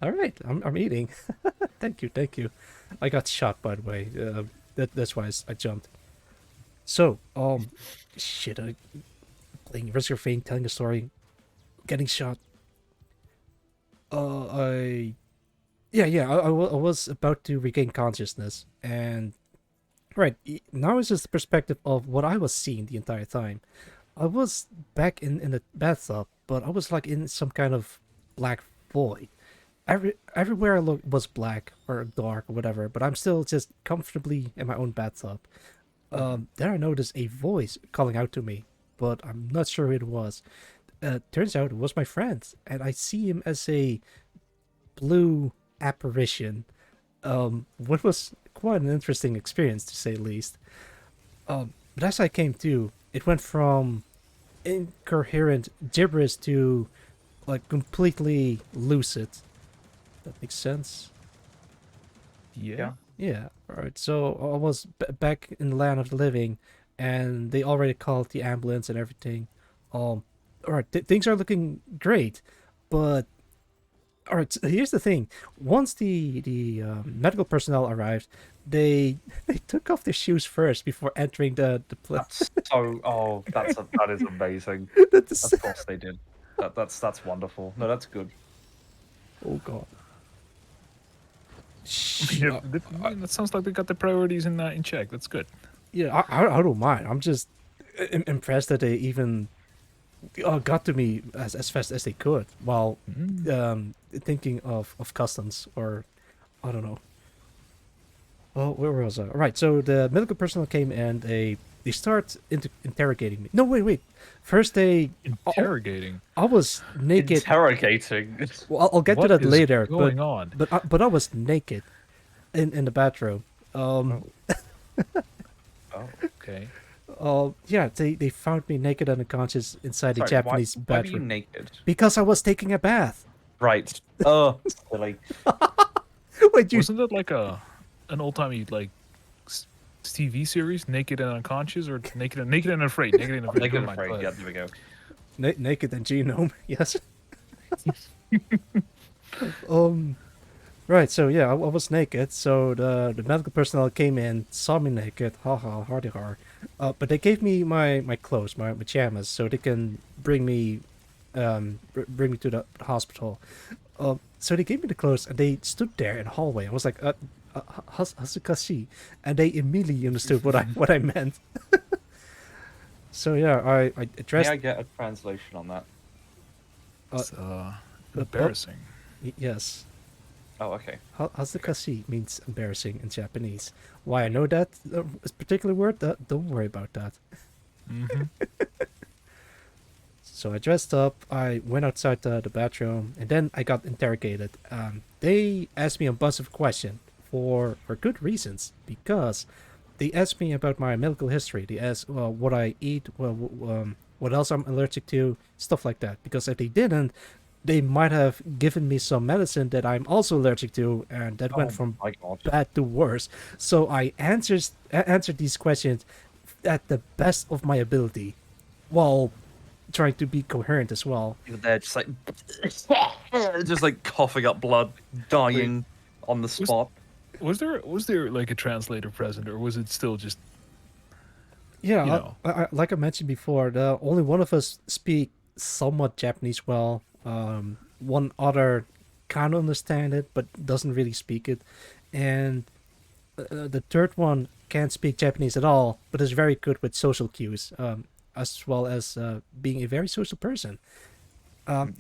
All right, I'm eating. Thank you. I got shot, by the way. That's why I jumped. So, shit. Playing Risk of Fame, telling a story, getting shot. I was about to regain consciousness, and right now it's just the perspective of what I was seeing the entire time. I was back in the bathtub, but I was like in some kind of black void. Everywhere I looked was black or dark or whatever, but I'm still just comfortably in my own bathtub. Then I noticed a voice calling out to me, but I'm not sure who it was. Turns out it was my friend, and I see him as a blue apparition. What was quite an interesting experience, to say the least. But as I came to, it went from incoherent gibberish to like completely lucid. That makes sense. Yeah. Yeah. All right. So I was back in the land of the living, and they already called the ambulance and everything. All right. Things are looking great, but all right. So here's the thing. Once the medical personnel arrived, they they took off their shoes first before entering the place. That's so. Oh, that is amazing. That's Of course they did. That's wonderful. No, that's good. oh god. Yeah, that sounds like they got the priorities in check. That's good. Yeah, I don't mind. I'm just impressed that they even got to me as fast as they could while thinking of customs or I don't know. Oh, where was I? All right, so the medical personnel came and they start interrogating me. No, wait. First they Interrogating. I was naked. Interrogating. Well, I'll get to What that is later. going on? But I was naked in the bathroom. Oh, Okay. Yeah, they found me naked and unconscious inside the sorry, Japanese why were you bathroom naked? because I was taking a bath. Right. Oh, silly. Wait, you? Wasn't that like an old timey like TV series, Naked and Unconscious, or Naked and Afraid? Naked and Afraid. Naked Never and mind, afraid. go Yeah, ahead. there we go. Naked and genome, yes. Right. So yeah, I was naked. So the medical personnel came in, saw me naked. Ha ha, hardy har. But they gave me my clothes, my pajamas, so they can bring me to the hospital. So they gave me the clothes, and they stood there in the hallway. I was like, Hasukashi, and they immediately understood what I meant. So yeah, I dressed. May I get a translation on that? It's embarrassing. Yes. Oh, okay. Hasukashi means embarrassing in Japanese. Why I know that particular word? Don't worry about that. Mm-hmm. So I dressed up, I went outside the bathroom, and then I got interrogated. They asked me a bunch of questions for good reasons, because they asked me about my medical history. They asked what I eat, what else I'm allergic to, stuff like that. Because if they didn't, they might have given me some medicine that I'm also allergic to, and that went from my God. bad to worse. So I answered these questions at the best of my ability, while trying to be coherent as well. You're there just like coughing up blood, dying on the spot. Was there like a translator present, or was it still just? Yeah, You know. I, like I mentioned before, the only one of us speak somewhat Japanese well. One other kind of understand it, but doesn't really speak it, and the third one can't speak Japanese at all, but is very good with social cues, as well as being a very social person.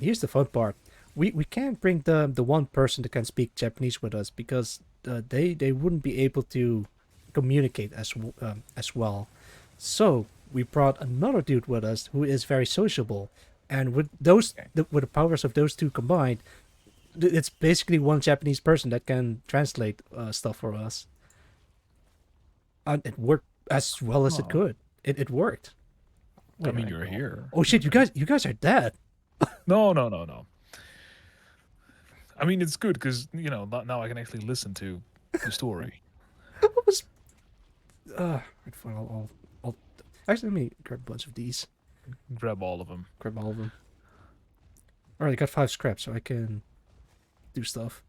Here's the fun part: we can't bring the one person that can speak Japanese with us because they wouldn't be able to communicate as well. So we brought another dude with us who is very sociable, and with with the powers of those two combined, it's basically one Japanese person that can translate stuff for us. And it worked as well as it could. It worked. I mean, you're here. Oh shit! You guys are dead. No. I mean, it's good because now I can actually listen to the story. What was? Right, fine. I'll actually let me grab a bunch of these. Grab all of them. Grab all of them. All right, I got 5 scraps, so I can do stuff.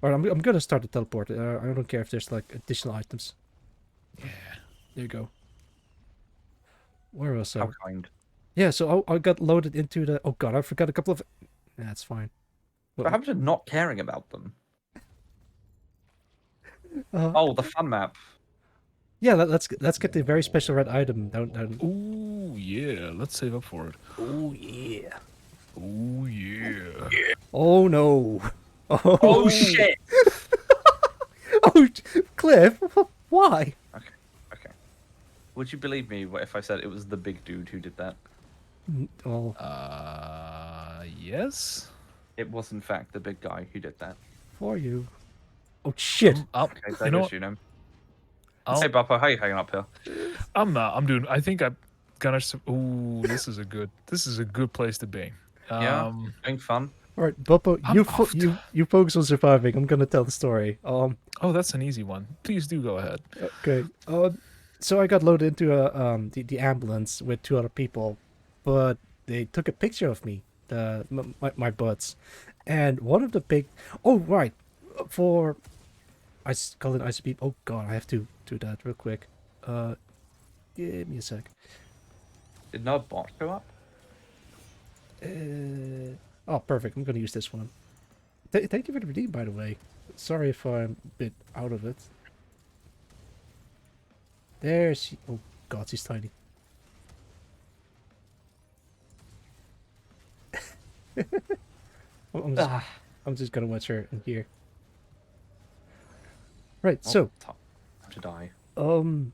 All right, I'm gonna start the teleport. I don't care if there's like additional items. Yeah. There you go. Where was I? How kind. Yeah, so I got loaded into the. Oh god, I forgot a couple of. That's fine. What happened to not caring about them? Uh, Oh, the fun map. Yeah, let's get the very special red item down. Ooh, yeah. Let's save up for it. Oh yeah. Ooh, yeah. Oh no. Oh shit! Oh, Cliff, why? Okay. Would you believe me if I said it was the big dude who did that? Oh, Yes. It was in fact the big guy who did that. for you. Oh shit! Okay, there You know goes what? Genome. I'll- Hey, Buppo, how you hanging up here? I'm not. I'm doing. I think I'm gonna. Ooh, this is a good place to be. Yeah, having fun. All right, Boppo, I'm off to- you focus on surviving. I'm gonna tell the story. Oh, that's an easy one. Please do go ahead. Okay. So I got loaded into the ambulance with 2 other people, but they took a picture of me, my butts, and one of the big. Oh right, for I call it ICP. Oh god, I have to do that real quick. Give me a sec. Did no bot go up? Oh, perfect. I'm gonna use this one. Thank you for the redeem, by the way. Sorry if I'm a bit out of it. There she. Oh god, she's tiny. I'm just gonna watch her in here. Right. So, Time to die. oh,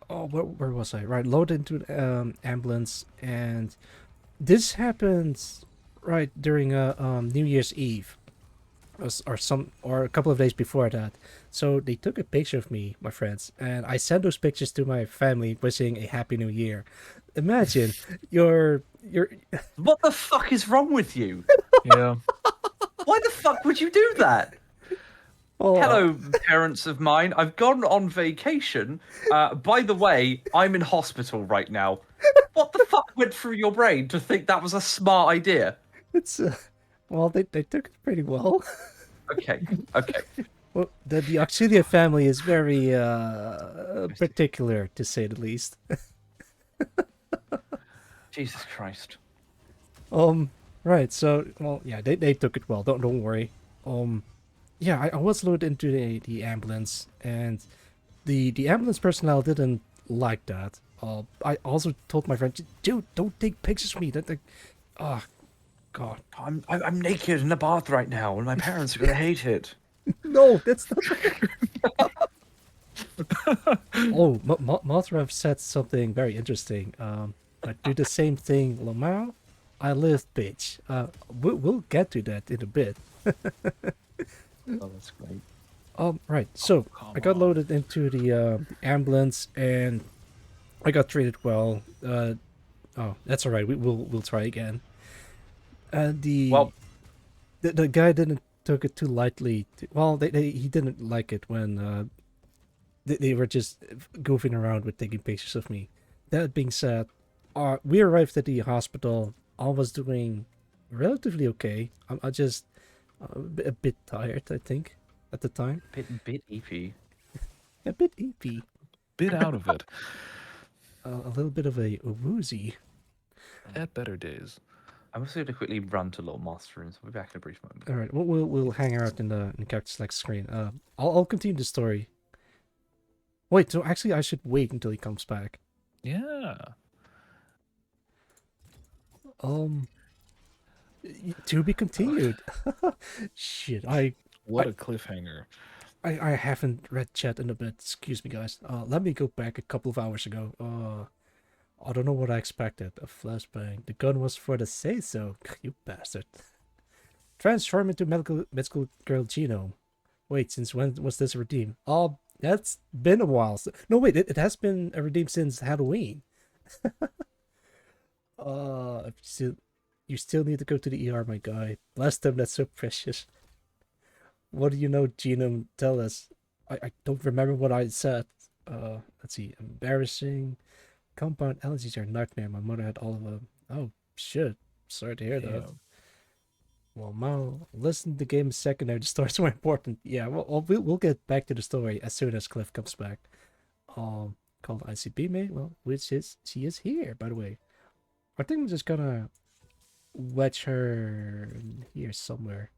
where was I? Right, load into an ambulance, and this happens right during New Year's Eve, or a couple of days before that. So they took a picture of me, my friends, and I sent those pictures to my family, wishing a happy New Year. Imagine you're What the fuck is wrong with you? Yeah. Why the fuck would you do that? oh, Hello, parents of mine. I've gone on vacation. By the way, I'm in hospital right now. What the fuck went through your brain to think that was a smart idea? it's well, they took it pretty well. Okay, okay. Well, the Auxilia family is very particular, to say the least. Jesus Christ. Right. So, well, yeah, they took it well. Don't worry. Yeah, I was loaded into the ambulance, and the ambulance personnel didn't like that. I also told my friend, dude, don't take pictures of me. Oh, God. I'm naked in the bath right now, and my parents are gonna hate it. No, that's not. Oh, Mothra said something very interesting. I do the same thing, Lamau. I live, bitch. We'll get to that in a bit. Oh, that's great. Right. So come I got on. loaded into the ambulance, and I got treated well. Oh, that's all right. We'll try again. And Well, the guy didn't took it too lightly. Well, he didn't like it when they were just goofing around with taking pictures of me. That being said, we arrived at the hospital. I was doing relatively okay. I just a bit tired, I think, at the time. bit EP. A bit eepy. Bit out of it. A little bit of a woozy. At better days. I'm also going to quickly run to Little Master Room, so we'll be back in a brief moment. All right, we'll hang out in the character select screen. I'll continue the story. Wait, so actually I should wait until he comes back. Yeah. To be continued. Shit, What a cliffhanger. I haven't read chat in a bit. Excuse me, guys. Let me go back a couple of hours ago. I don't know what I expected. A flashbang. The gun was for the say-so. You bastard. Transform into medical girl genome. Wait, since when was this redeemed? Oh, that's been a while. No, wait, it has been a redeemed since Halloween. You still need to go to the ER, my guy. Bless them, that's so precious. What do you know, genome? Tell us. I don't remember what I said. Let's see. Embarrassing. Compound allergies are a nightmare. My mother had all of them. Oh, shit. Sorry to hear that. Well, Mal, listen to the game a second there. The story's more important. Yeah, well, we'll get back to the story as soon as Cliff comes back. Called ICP mate. Well, she is here, by the way. I think I'm just gonna wedge her here somewhere.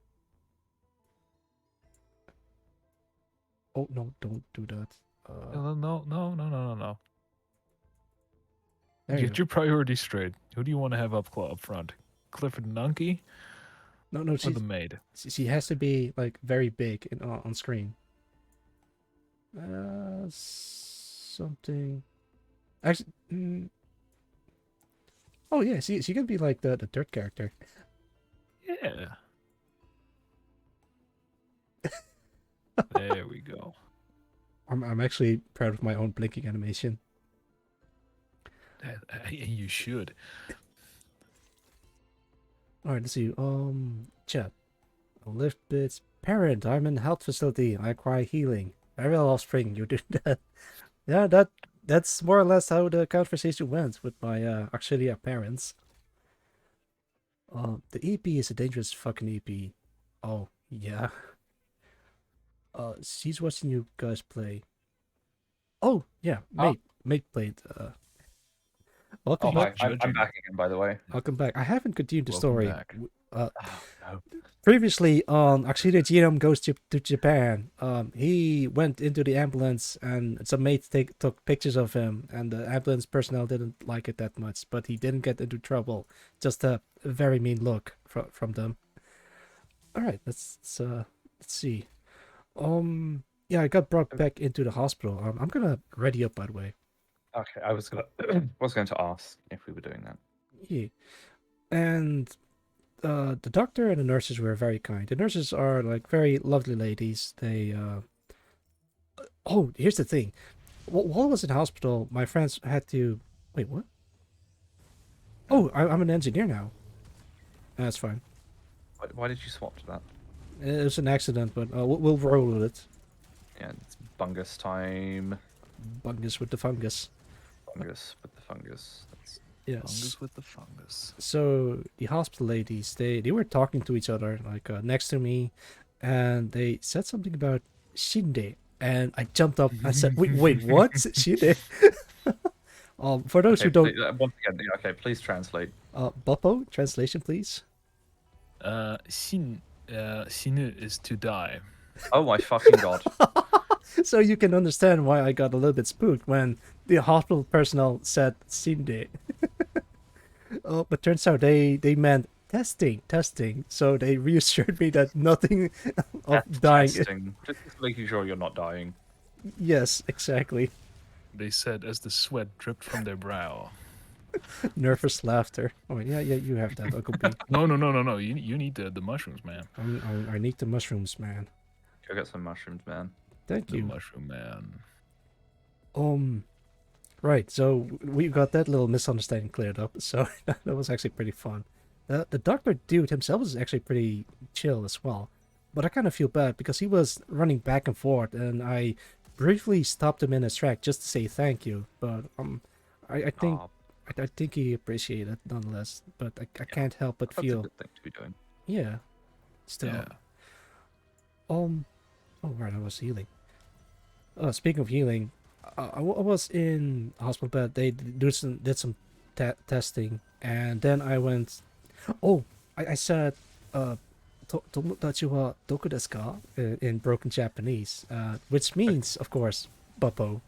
Oh no! Don't do that. No. There you Get go. your priorities straight. Who do you want to have up front? Clifford Nunkey No, or the maid? she has to be like very big on screen. Something. Actually, oh yeah, she can be like the third character. Yeah. There we go. I'm actually proud of my own blinking animation. You should. All right, let's see. Chat. Lift bits. Parent, I'm in health facility. I require healing. Very offspring, you do that. Yeah, that's more or less how the conversation went with my auxiliary parents. The EP is a dangerous fucking EP. Oh, yeah. She's watching you guys play. Oh, yeah, mate played. Welcome Oh, back. hi. I'm back again, by the way. Welcome back. I haven't continued the Welcome story. back. Oh, no. Previously on Auxiliary Genome Goes to Japan, he went into the ambulance and some mates took pictures of him, and the ambulance personnel didn't like it that much, but he didn't get into trouble. Just a very mean look from them. All right, let's see. Yeah, I got brought back into the hospital. I'm gonna ready up, by the way. Okay, I was going to ask if we were doing that. Yeah, and the doctor and the nurses were very kind. The nurses are like very lovely ladies. They oh, here's the thing. While I was in hospital, my friends had to wait. What? Oh, I'm an engineer now. That's fine. Why did you swap to that? It was an accident, but we'll roll with it. Yeah, it's bungus time. Bungus with the fungus. Fungus with the fungus. That's... Yes. Fungus with the fungus. So the hospital ladies, they were talking to each other, like next to me, and they said something about Shinde, and I jumped up. I said, "Wait, what? Shinde?" For those Okay, who don't, once again, yeah, okay, please translate. Boppo, translation, please. Sinu is to die. Oh my fucking god. So you can understand why I got a little bit spooked when the hospital personnel said Shinde. But turns out they meant testing. So they reassured me that nothing of That's dying. testing. Just making sure you're not dying. Yes, exactly. They said as the sweat dripped from their brow. Nervous laughter. Oh yeah, you have that, Uncle B. No. You need the mushrooms, man. I need the mushrooms, man. Go get some mushrooms, man. Thank The you. mushroom man. Right. So we got that little misunderstanding cleared up. So that was actually pretty fun. The doctor dude himself is actually pretty chill as well, but I kind of feel bad because he was running back and forth, and I briefly stopped him in his track just to say thank you. But I think Aw, I think he appreciated it nonetheless. But I can't help but that's a feel good thing to be doing. yeah. Still. Yeah. Oh right, I was healing. Speaking of healing, I was in hospital bed. They did some testing, and then I went. Oh, I said, "Tomodachi wa doku desu ka?" in broken Japanese, which means, of course, Buppo.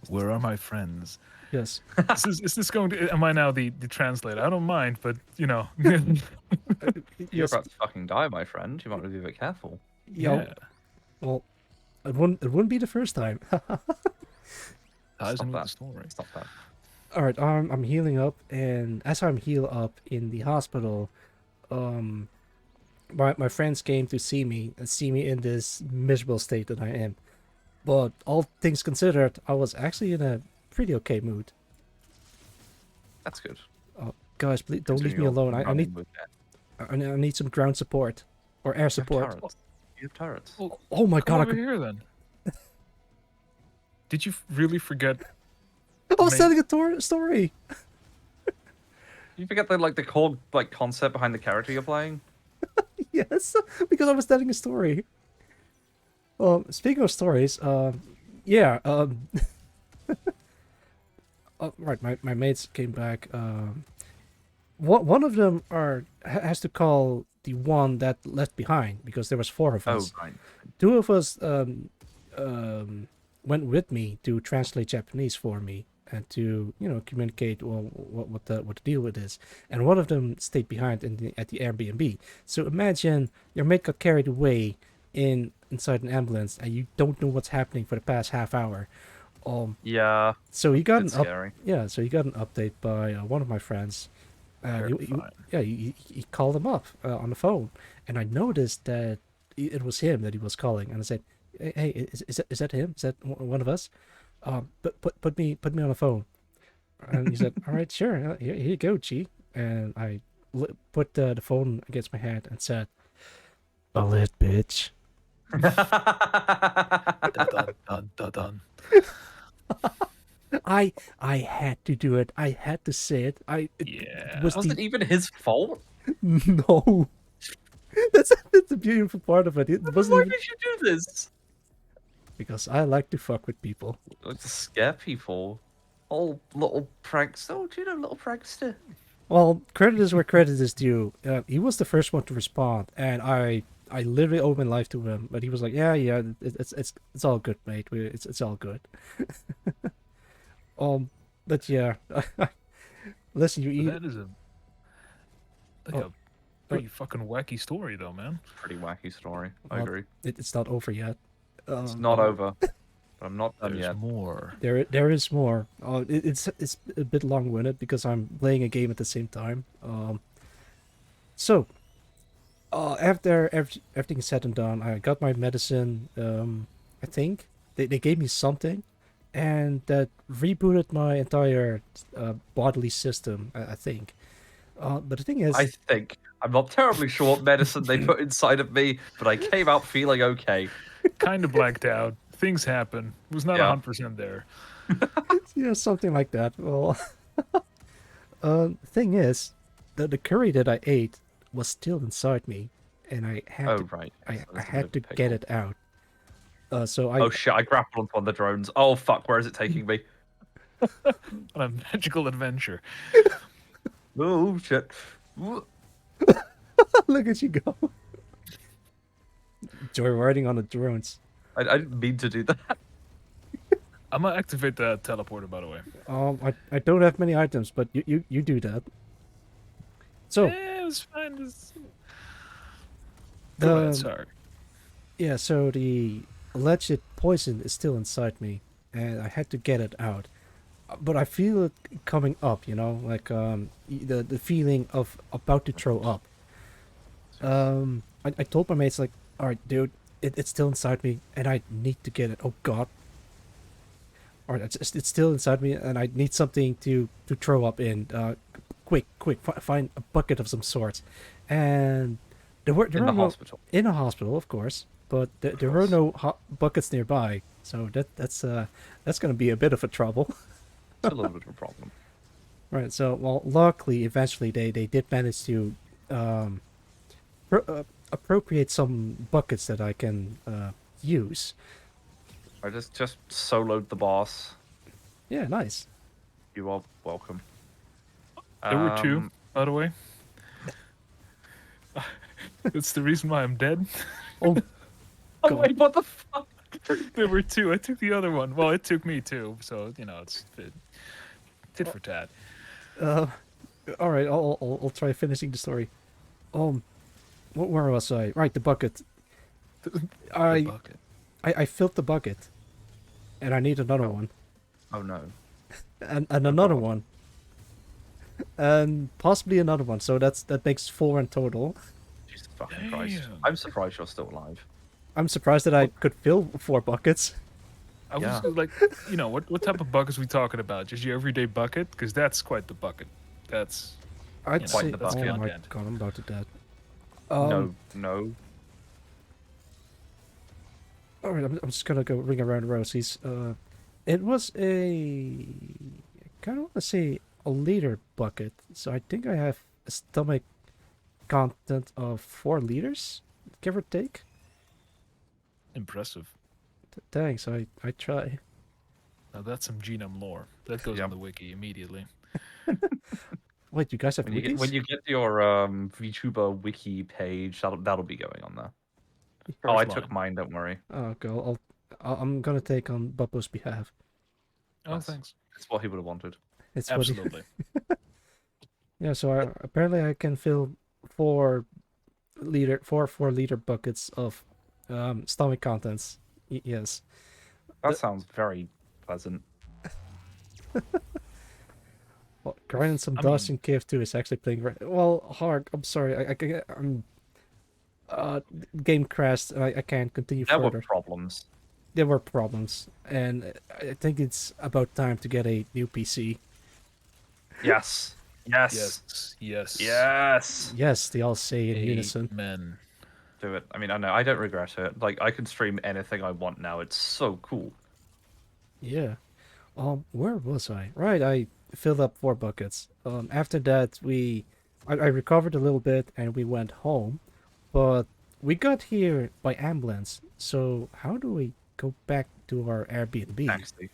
Where are my friends? Yes. Is this going to? Am I now the translator? I don't mind, but you know. You're Yes. about to fucking die, my friend. You might want to be a bit careful. Yeah. Well, it wouldn't be the first time. Ties Stop in with that. the story. Stop that. All right, I'm healing up, and as I'm heal up in the hospital, my friends came to see me and see me in this miserable state that I am. But all things considered, I was actually in a pretty okay mood. That's good. Guys, please don't leave me Considering you're alone. I running need with that. I need some ground support or air You have support. turrets. You have turrets. Oh my Come god! over here then. Did you really forget? I was Mate. telling a story. You forget the core concept behind the character you're playing. Yes, because I was telling a story. Speaking of stories, yeah, right, my mates came back. One of them has to call the one that left behind because there was four of Oh, us. right. Two of us went with me to translate Japanese for me and to communicate what the deal with is. And one of them stayed behind at the Airbnb. So imagine your mate got carried away inside an ambulance and you don't know what's happening for the past half hour. Yeah. So he got It's an scary. so he got an update by one of my friends. Terrifying. He called him up on the phone, and I noticed that it was him that he was calling, and I said, "Hey, is that him? Is that one of us? Put me on the phone." And he said, "All right, sure. Here you go, G." And I put the phone against my head and said, "A lit bitch." Dun, dun, dun, dun. I had to do it. I had to say it. It Yeah. was Wasn't even his fault. no. That's the beautiful part of it. It wasn't Why even did you do this? because I like to fuck with people. To scare people. Oh, little prankster. Oh, do you know little prankster? Well, credit is where credit is due. He was the first one to respond, and I literally owed my life to him. But he was like, "Yeah, it's all good, mate. It's all good." But yeah, listen, you eat. That is a Oh, pretty fucking wacky story, though, man. Pretty wacky story. I Well, agree. It's not over yet. It's not over. But I'm not done There's yet. more. There is more. It's a bit long-winded because I'm playing a game at the same time. So after everything is said and done, I got my medicine. I think they gave me something, and that rebooted my entire bodily system. I think. But the thing is, I think. I'm not terribly sure what medicine they put inside of me, but I came out feeling okay. Kind of blacked out. Things happen. Was not Yeah. 100% there. yeah, something like that. Well, thing is, the curry that I ate was still inside me, and I had Oh, to, right. I So I there's a had to bit of get pickle. it out. So I Oh shit, I grappled onto one of the drones. Oh fuck, where is it taking me? On a magical adventure. Oh shit. Ooh. look at you go, joyriding on the drones. I didn't mean to do that. I'm gonna activate the teleporter, by the way. I don't have many items, but you do that. So It was fine. Go ahead, um, sorry. yeah, so the alleged poison is still inside me, and I had to get it out. But I feel it coming up, like the feeling of about to throw up. I told my mates like, all right, dude, it's still inside me, and I need to get it. Oh God. All right, it's still inside me, and I need something to throw up in. Quick, find a bucket of some sort. And there In are the no hospital. in a hospital, of course, but there were course. no buckets nearby, so that's gonna be a bit of a trouble. It's a little bit of a problem. Right. So, well, luckily, eventually they did manage to um, appropriate some buckets that I can use. I just soloed the boss. Yeah, nice. You are welcome. There were two, by the way. It's the reason why I'm dead. Oh, Oh God. wait, what the fuck? There were two. I took the other one. Well, it took me two, so it's tit for tat. All right. I'll try finishing the story. Where was I? Right, the bucket. The I bucket. I filled the bucket, and I need another one, Oh no. and another one, and possibly another one. So that makes 4 in total. Jesus fucking Christ. Damn. I'm surprised you're still alive. I'm surprised that I could fill 4 buckets. I was Yeah. like, what type of buckets we talking about? Just your everyday bucket? Because that's quite the bucket. That's I'd know, say. the that's bucket. Oh my content. God, I'm about to dead. No. All right, I'm just gonna go ring around rosies. It was a I kind of want to say a liter bucket, so I think I have a stomach content of 4 liters, give or take. impressive. Thanks, I try. Now that's some genome lore. That goes Yep. on the wiki immediately. Wait, you guys have When you get wikis? your VTuber wiki page, that'll be going on there. Oh, I First took line. mine. Don't worry. Oh, go. I'm gonna take on Bubbo's behalf. Oh, Nice. thanks. It's what he would have wanted. It's what he- Absolutely. yeah. So apparently I can fill 4 liter buckets of stomach contents. Yes. That sounds very pleasant. Well, grinding some I dosh mean- in KF2 is actually playing right. Well, Hark, I'm sorry. game crashed. I can't continue There were further. problems. There were problems, and I think it's about time to get a new PC. Yes. Yes. Yes. Yes. Yes. Yes, they all say in unison. Amen. Do it. I mean, I know I don't regret it. Like, I can stream anything I want now. It's so cool. Yeah. Where was I? Right, I filled up 4 buckets. After that, I recovered a little bit and we went home, but we got here by ambulance. So how do we go back to our Airbnb? Taxi.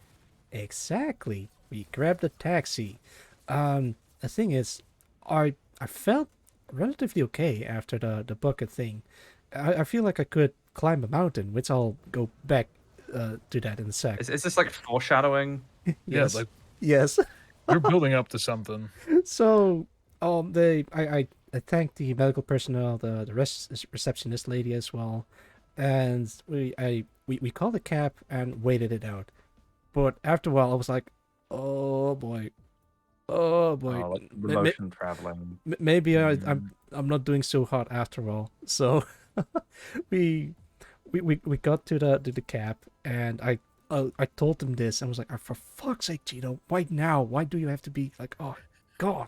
Exactly. We grabbed a taxi. The thing is, I felt relatively okay after the bucket thing. I feel like I could climb a mountain, which I'll go back to that in a sec. Is this like foreshadowing? Yeah, Yes. like Yes. you're building up to something. So, I thanked the medical personnel, the receptionist lady as well, and we called a cab and waited it out. But after a while, I was like, oh boy, oh boy, Oh, like the Ma- ma- motion traveling. maybe I'm not doing so hot after all. So we we got to the cab, and I told them this and was like, "Oh, for fuck's sake, Gino, why now? Why do you have to be like, oh God?"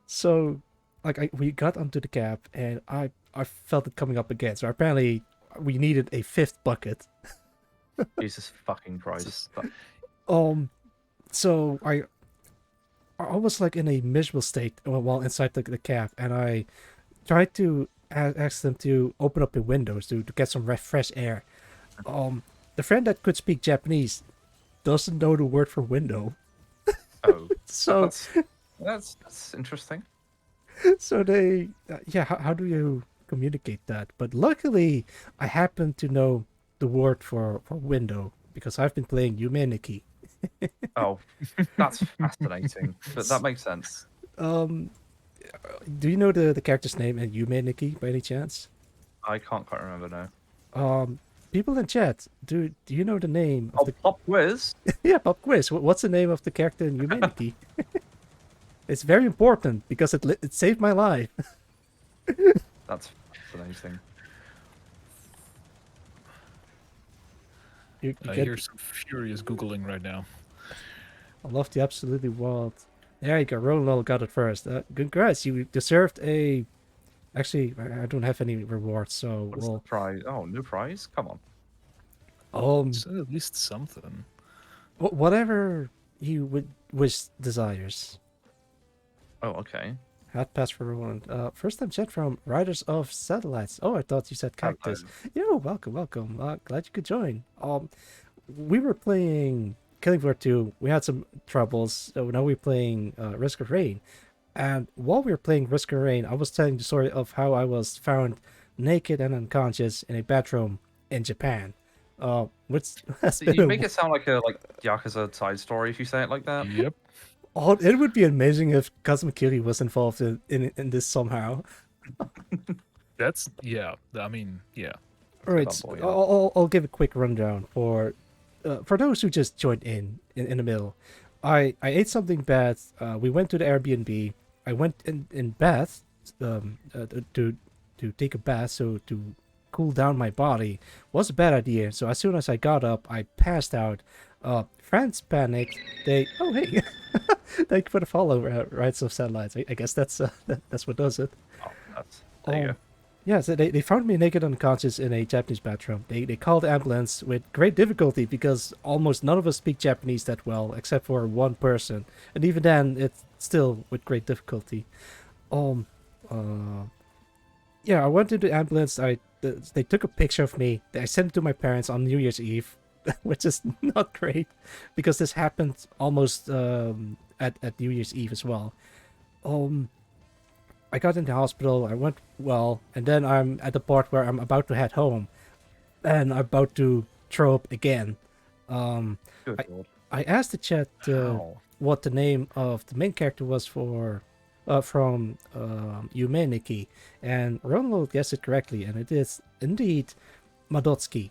So like we got onto the cab, and I felt it coming up again. So apparently we needed a 5th bucket. Jesus fucking Christ. So I was like in a miserable state while inside the cab, and I tried to ask them to open up the windows to get some fresh air. The friend that could speak Japanese doesn't know the word for window, Oh, so that's interesting. so they yeah. How do you communicate that? But luckily, I happen to know the word for window because I've been playing Yumeniki. Oh, that's fascinating. But that makes sense. Do you know the character's name in Yumeniki by any chance? I can't quite remember now. People in chat, do you know the name of Oh, pop quiz. Yeah, pop quiz. What's the name of the character in Humanity? It's very important because it saved my life. That's fascinating. You I get hear some furious googling right now. I love the absolutely wild. There you go. Roland got it first. Congrats, you deserved a. Actually, I don't have any rewards, so What's the prize? Oh, no prize? Come on. So at least something. Whatever you would wish desires. Oh, okay. Hat pass for Roland. First time chat from Riders of Satellites. Oh, I thought you said cactus. Yo, welcome. Glad you could join. We were playing Killing Floor 2. We had some troubles, so now we're playing Risk of Rain. And while we were playing Risk of Rain, I was telling the story of how I was found naked and unconscious in a bathroom in Japan. Which has been You make it sound like a Yakuza side story if you say it like that. Yep. Oh, it would be amazing if Kazuma Kiryu was involved in this somehow. That's yeah. I mean, yeah. All right, Example, yeah. I'll give a quick rundown for those who just joined in the middle. I ate something bad. We went to the Airbnb. I went in bath to take a bath, so to cool down my body was a bad idea. So as soon as I got up, I passed out. Friends panicked. Oh hey, thank you for the follow, Rights of Satellites. I guess that's what does it. Oh, there you go. Yeah, so they found me naked unconscious in a Japanese bathroom. They called the ambulance with great difficulty because almost none of us speak Japanese that well, except for one person. And even then, it's still with great difficulty. Yeah, I went to the ambulance. They took a picture of me. I sent it to my parents on New Year's Eve, which is not great because this happened almost at New Year's Eve as well. I got in the hospital, I went well, and then I'm at the part where I'm about to head home, and I'm about to throw up again. Good Lord. I asked the chat How? what the name of the main character was from Yumeniki, and Ronald guessed it correctly, and it is indeed Madotsuki.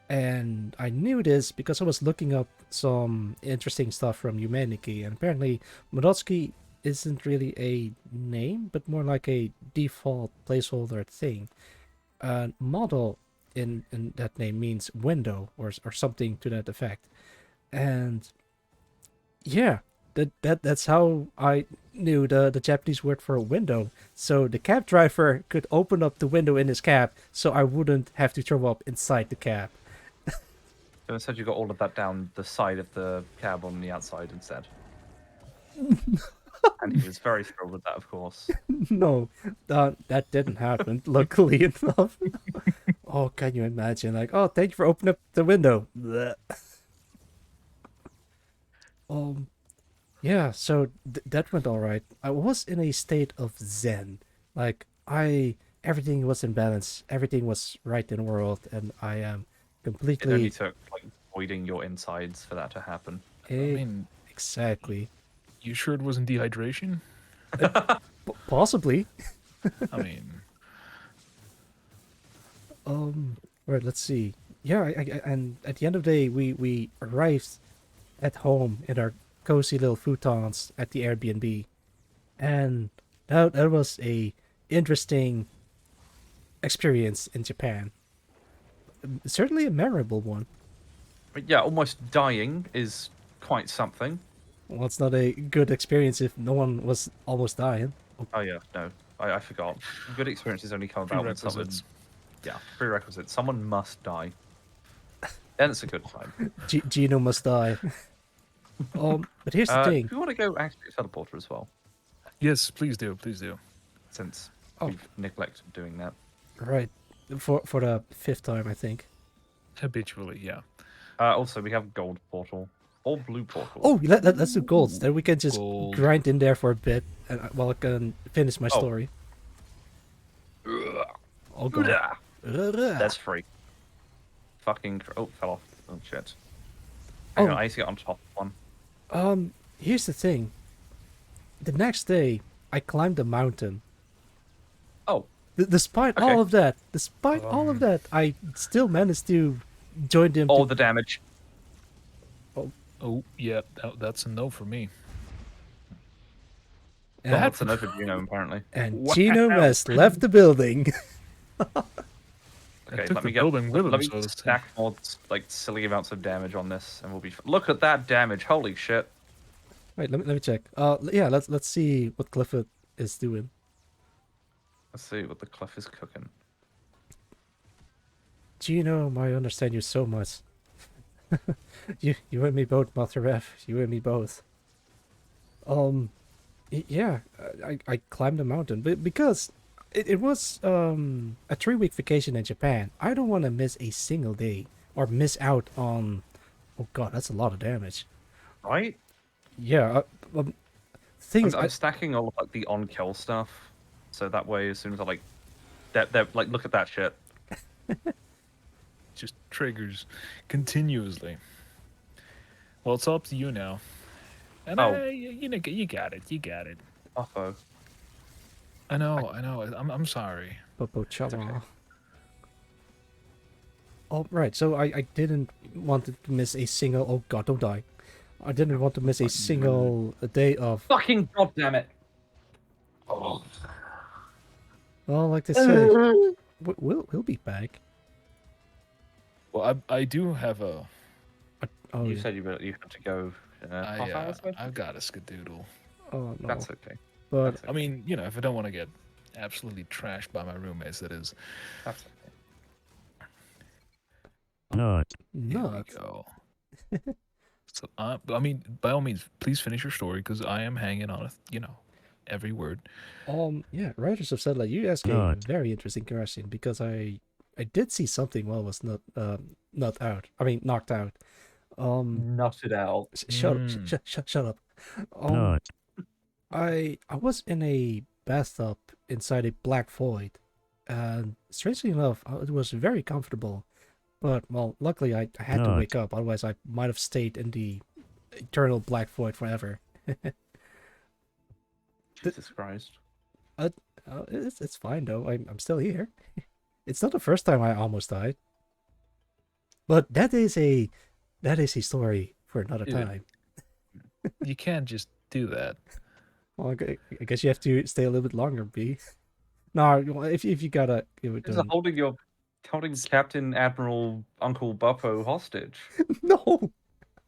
And I knew this because I was looking up some interesting stuff from Yumeniki, and apparently Madotsuki isn't really a name, but more like a default placeholder thing. Model in that name means window or something to that effect. And yeah, that's how I knew the Japanese word for window. So the cab driver could open up the window in his cab, so I wouldn't have to throw up inside the cab. So instead, you got all of that down the side of the cab on the outside instead. And he was very thrilled with that, of course. No, that didn't happen. Luckily enough. Oh, can you imagine? Like, oh, thank you for opening up the window. Blech. Yeah. So that went all right. I was in a state of zen. Like everything was in balance. Everything was right in the world, and I am It only completely took like voiding your insides for that to happen. I mean, exactly. you sure it wasn't dehydration? Possibly. I mean, Right, let's see. Yeah, and at the end of the day, we arrived at home in our cozy little futons at the Airbnb, and that was a interesting experience in Japan. Certainly a memorable one. But yeah, almost dying is quite something. Well, it's not a good experience if no one was almost dying. Oh yeah, no, I forgot. Good experiences only come about when someone. prerequisites. Yeah, prerequisite. Someone must die. Then it's a good time. Gino must die. But here's the thing. Do we want to go activate teleporter as well? Yes, please do, please do. Since Oh. we've neglected doing that. Right, for the fifth time, I think. Habitually, yeah. Also, we have gold portal or blue portal. Oh, let's do golds. Then we can just Gold. grind in there for a bit, and while I can finish my Oh. story. Oh god. That's free. Fucking. Oh, fell off. Oh shit. Hang Oh. on, I need to get on top of one. Here's the thing. The next day, I climbed a mountain. Oh, Despite Okay. all of that, I still managed to join them. all the damage. Oh, yeah, that's a no for me. and, That's an Gino, apparently. and Gino has left the building. Okay, took let the me get. building with him, Let me so to say. stack more like silly amounts of damage on this, and we'll be. Look at that damage! Holy shit! Wait, let me check. Yeah, let's see what Clifford is doing. Let's see what the cliff is cooking. Gino, I understand you so much. you and me both, Mother F. You and me both. Yeah, I climbed the mountain, but because it was a 3-week vacation in Japan, I don't want to miss a single day or miss out on. Oh god, that's a lot of damage. Right? Yeah. Thing I'm, is, I'm stacking all of like the on-kill stuff, so that way, as soon as I like, that like look at that shit. Just triggers continuously. Well, it's up to you now. And Oh. you know, you got it. You got it. Offo. I know. I'm sorry. Popo okay. Chava. Oh, right. So I didn't want to miss a single. Oh god, don't die. I didn't want to miss a single day of. Fucking goddamn it! Oh. Well, like they say, we'll be back. Well, I do have a. Oh, You yeah. said you had to go. Half hours ago? I've got a skedoodle. Oh no. That's okay. But That's I mean, you know, if I don't want to get absolutely trashed by my roommates, that is. That's okay. not. Here we go. So, I mean, by all means, please finish your story because I am hanging on, every word. Yeah, writers have said like you asked a very interesting question because I did see something while I was not out. I mean, knocked out. Knocked it out. Shut up. I was in a bathtub inside a black void, and strangely enough, it was very comfortable. But well, luckily I had to wake up, otherwise I might have stayed in the eternal black void forever. Jesus Christ. It's fine though. I'm still here. It's not the first time I almost died. But that is a story for another Yeah. time. You can't just do that. Well, I guess you have to stay a little bit longer, B. No, if you gotta give it Is done. holding Captain Admiral Uncle Buppo hostage. No.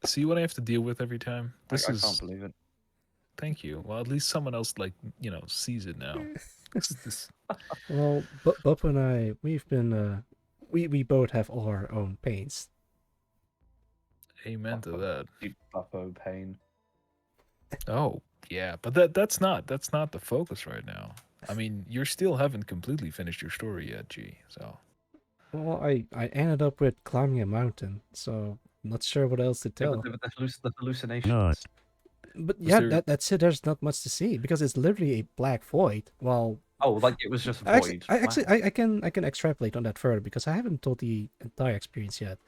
See what I have to deal with every time? I can't believe it. Thank you. Well, at least someone else, like, sees it now. This. Well, Bubba and I, we've been we both have all our own pains. Amen to that. Deep Buppo pain. Oh, yeah, but that's not the focus right now. I mean, you still haven't completely finished your story yet, G. So Well, I ended up with climbing a mountain, so I'm not sure what else to Yeah, tell. but the hallucinations. But Was yeah, there- that's it. There's not much to see because it's literally a black void. Well, Oh, like it was just actually, void. I can extrapolate on that further because I haven't told the entire experience yet.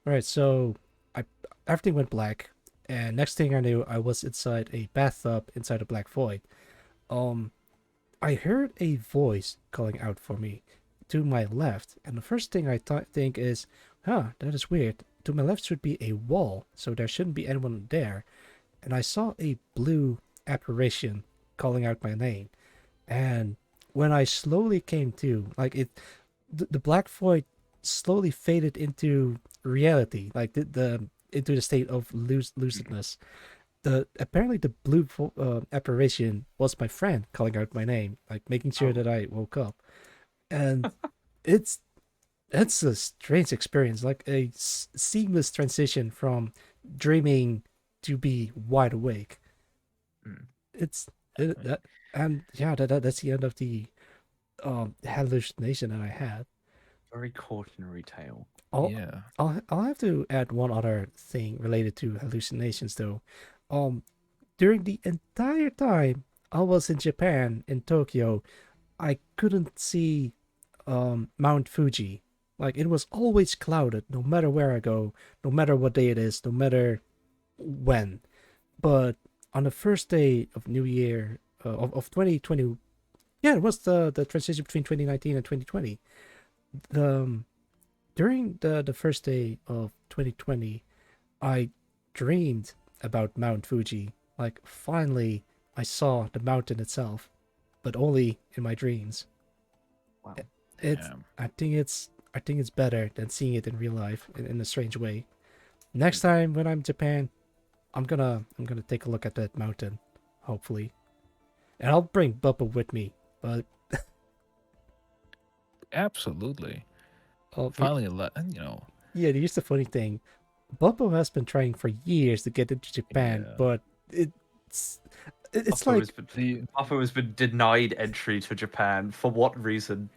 All right, so I everything went black, and next thing I knew, I was inside a bathtub inside a black void. Um, I heard a voice calling out for me to my left, and the first thing I think is, huh, that is weird. To my left should be a wall, so there shouldn't be anyone there. And I saw a blue apparition calling out my name. And when I slowly came to, like the black void slowly faded into reality, like the into the state of lucidness. The apparently the blue apparition was my friend calling out my name, like making sure that I woke up, and it's it's a strange experience, like a seamless transition from dreaming to be wide awake. Mm. It's that, and yeah, that's the end of the hallucination that I had. Very cautionary tale. I'll, yeah. I'll have to add one other thing related to hallucinations though. During the entire time I was in Japan, in Tokyo, I couldn't see Mount Fuji. Like it was always clouded, no matter where I go, no matter what day it is, no matter when. But on the first day of New Year of 2020, yeah, it was the transition between 2019 and 2020. The during the first day of 2020, I dreamed about Mount Fuji. Like finally, I saw the mountain itself, but only in my dreams. Wow. It's Damn. I think it's better than seeing it in real life in a strange way. Next time when I'm in Japan, I'm gonna take a look at that mountain, hopefully, and I'll bring Bubba with me. But Absolutely. oh, Finally, yeah, here's the funny thing: Bubba has been trying for years to get into Japan, Yeah. but it's Buppo like Buppo has been denied entry to Japan. For what reason?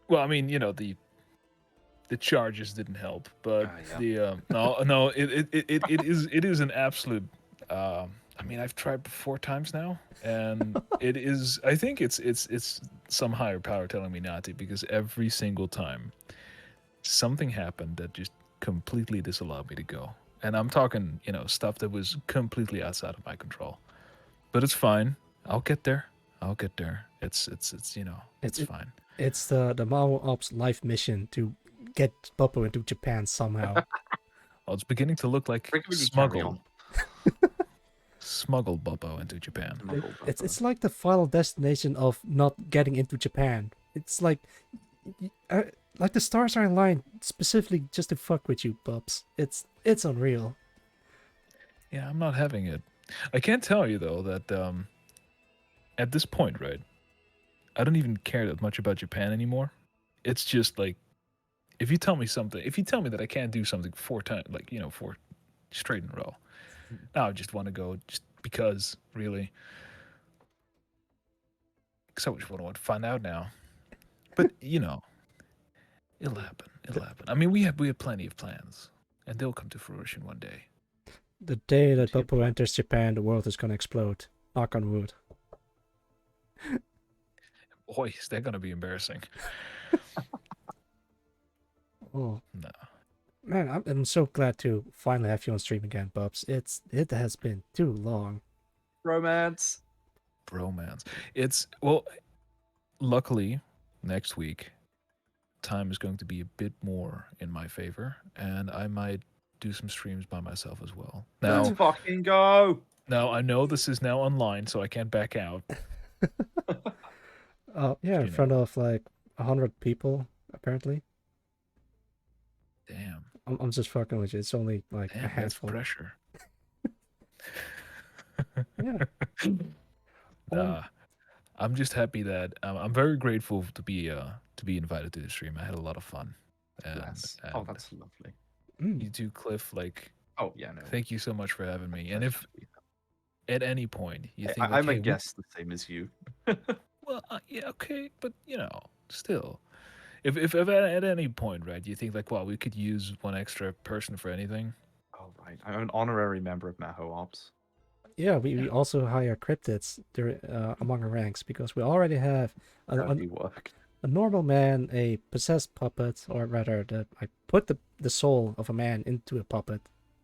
well, I mean, the charges didn't help, but Yeah. no, it is an absolute. I mean, I've tried 4 times now, and it is. I think it's some higher power telling me not to, because every single time something happened that just completely disallowed me to go, and I'm talking stuff that was completely outside of my control. But it's fine. I'll get there. I'll get there. It's fine. it's the Mao Ops life mission to get Bubba into Japan somehow. Well, it's beginning to look like Bring him when you carry smuggle. on. Smuggle Bubbo into Japan. It's like the final destination of not getting into Japan. It's like the stars are aligned specifically just to fuck with you, Bubs. It's unreal. Yeah, I'm not having it. I can't tell you though that at this point, right? I don't even care that much about Japan anymore. It's just like if you tell me that I can't do something 4 times, like 4 straight in a row, now I just want to go just because, really. Because I just want to find out now. But it'll happen. It'll happen. I mean, we have plenty of plans, and they'll come to fruition one day. The day that Bubba enters Japan, the world is gonna explode. Knock on wood. Boy, is that gonna be embarrassing. Oh No. man, I'm so glad to finally have you on stream again, Bubs. It has been too long. Romance. Bromance. It's well, luckily next week time is going to be a bit more in my favor, and I might do some streams by myself as well. Now, Let's fucking go. Now I know this is now online, so I can't back out. Yeah, in You front know. of like 100 people apparently. Damn. I'm just fucking with you. It's only like a Damn, that's handful. pressure. Yeah. Nah, I'm just happy that I'm very grateful to be invited to the stream. I had a lot of fun, and Yes. Oh, and that's lovely. Mm. you too, Cliff. Like, Oh yeah, no. thank you so much for having me. And pleasure if to be at any point you here. think like, I'm a hey, guest the same as you. well, yeah, okay, but still, if at any point, right, you think like, wow, we could use one extra person for anything. Oh right, I'm an honorary member of Maho Ops. Yeah, we also hire cryptids among our ranks because we already have How do you work? a normal man, a possessed puppet, or rather, I put the soul of a man into a puppet,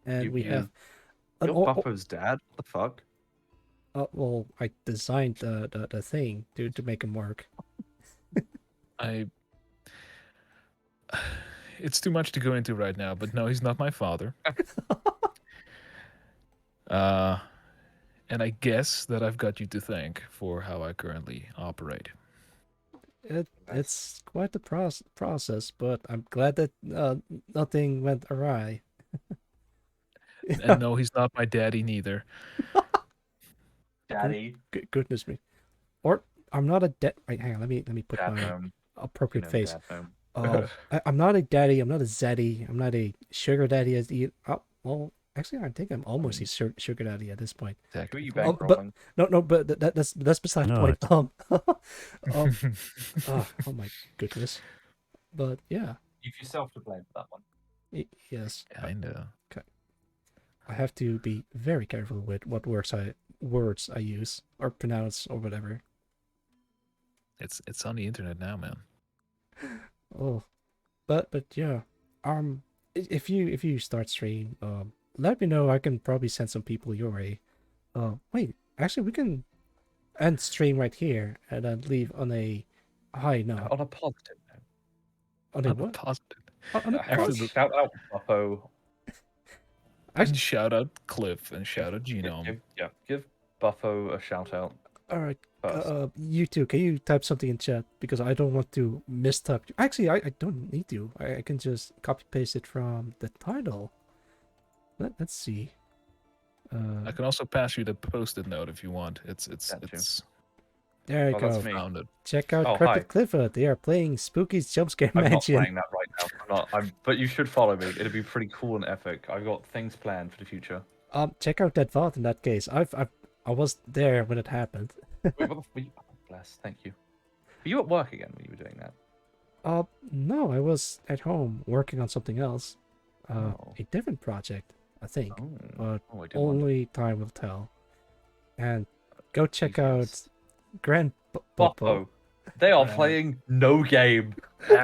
and we have an Your Buffo's dad? What the fuck? well, I designed the thing to make him work. It's too much to go into right now, but no, he's not my father. And I guess that I've got you to thank for how I currently operate. It's quite the process, but I'm glad that nothing went awry. And no, he's not my daddy neither. Daddy. Goodness me. Or I'm not a dad. Wait, hang on. Let me put Dad my gnome. appropriate You know, face. dad gnome. I'm not a daddy. I'm not a zaddy. I'm not a sugar daddy. Oh, well, actually, I think I'm almost a sugar daddy at this point. Who are you Oh, bankrolling? but no, but that's beside the point. Oh my goodness. But yeah, You've yourself to blame for that one. yes. Kinda. I have to be very careful with what words I use or pronounce or whatever. It's on the internet now, man. Oh, but yeah, if you start stream, let me know. I can probably send some people your way. Wait, actually, we can end stream right here and then leave on a high note. On a positive note. On a what? Positive. On a Actually, Shout out Buffo. And shout out Cliff and shout out Genome. Give Buffo a shout out. All right. First. You two, can you type something in chat because I don't want to mistype. Actually, I don't need to. I can just copy paste it from the title. Let's see. I can also pass you the post-it note if you want. It's there you Oh, go. that's me. found it. Check out Oh, Cryptid hi. Clifford. They are playing Spooky's Jumpscare I'm not Mansion. playing that right now. But you should follow me. It'd be pretty cool and epic. I've got things planned for the future. Check out that vault in that case. I was there when it happened. Wait, bless. Thank you. Were you at work again when you were doing that? No, I was at home working on something else. Oh. A different project, I think. Oh. But Oh, I did wonder. only time will tell. And go check Jesus. out Grand Boppo. They are playing no game.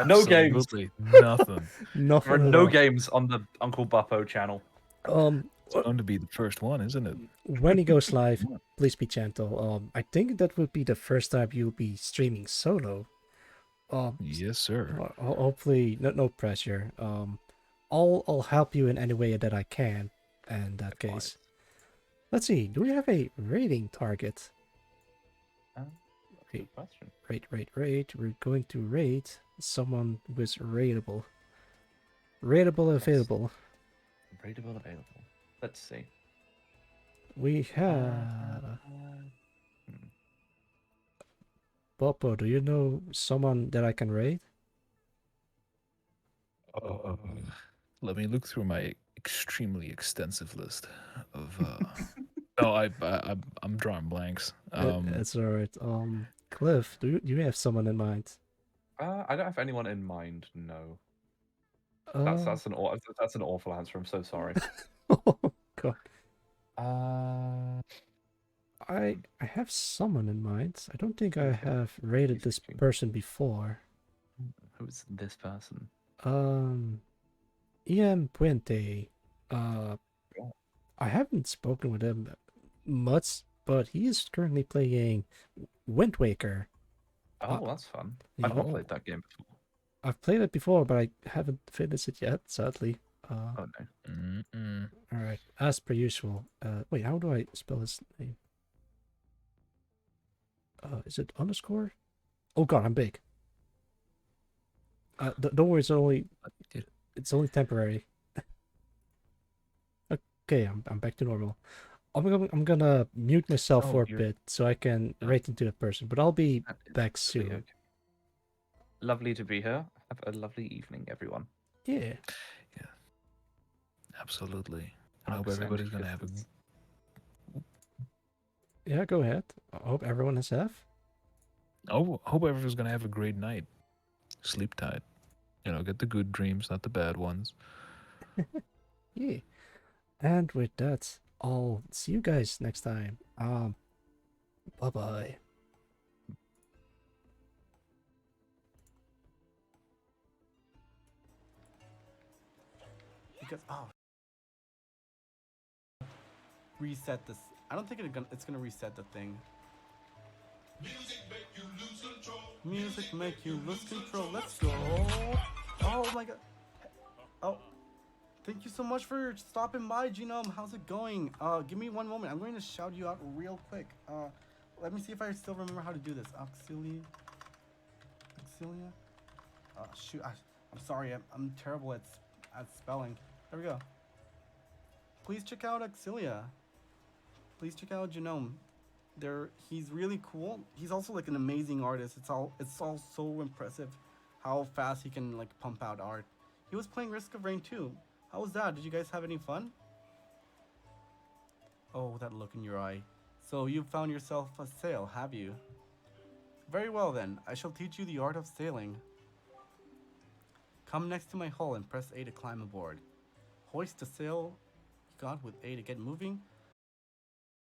No games. Absolutely nothing. Nothing There are at no all. games on the Uncle Buppo channel. It's going to be the first one, isn't it? When he goes live, please be gentle. I think that would be the first time you'll be streaming solo. Yes, sir. Hopefully, no pressure. I'll help you in any way that I can. In that case, let's see. Do we have a rating target? Good question. Rate. We're going to rate someone who is rateable. Rateable available. Rateable available. Let's see. We have Popo. Do you know someone that I can rate? Let me look through my extremely extensive list of. No, I'm drawing blanks. That's alright. Cliff, do you have someone in mind? I don't have anyone in mind. No. Uh, That's an awful answer. I'm so sorry. oh God. I I have someone in mind. I don't think I have rated this person before. Who's this person? Ian Puente. I haven't spoken with him much, but he is currently playing Wind Waker. Oh, that's fun. yeah. I've not played that game before. I've played it before, but I haven't finished it yet, sadly. Oh no. Mm-mm. All right, as per usual. Wait, how do I spell his name? Is it underscore? Oh God, I'm big. Don't worry, it's only temporary. Okay, I'm back to normal. I'm gonna mute myself Oh, for a you're bit so I can yeah. rate into the person, but I'll be That is back absolutely soon. okay. Lovely to be here. Have a lovely evening, everyone. Yeah. Yeah, absolutely. And I hope 100% everybody's gonna have a. because Yeah, go ahead. I hope everyone is safe. Oh, hope everyone's gonna have a great night. Sleep tight. You know, get the good dreams, not the bad ones. Yeah. And with that, I'll see you guys next time. Bye bye. Because reset this. I don't think it's gonna reset the thing. Music make you lose control. Music make you lose control. Let's go. Oh my god. Oh, thank you so much for stopping by, Genome. How's it going? Give me one moment. I'm going to shout you out real quick. Let me see if I still remember how to do this. Auxilia. Shoot. I'm sorry. I'm terrible at spelling. There we go. Please check out Auxilia. Please check out Genome. He's really cool. He's also like an amazing artist. It's all so impressive how fast he can like pump out art. He was playing Risk of Rain 2. How was that? Did you guys have any fun? Oh, that look in your eye. So you found yourself a sail, have you? Very well then. I shall teach you the art of sailing. Come next to my hull and press A to climb aboard. Hoist the sail you got with A to get moving.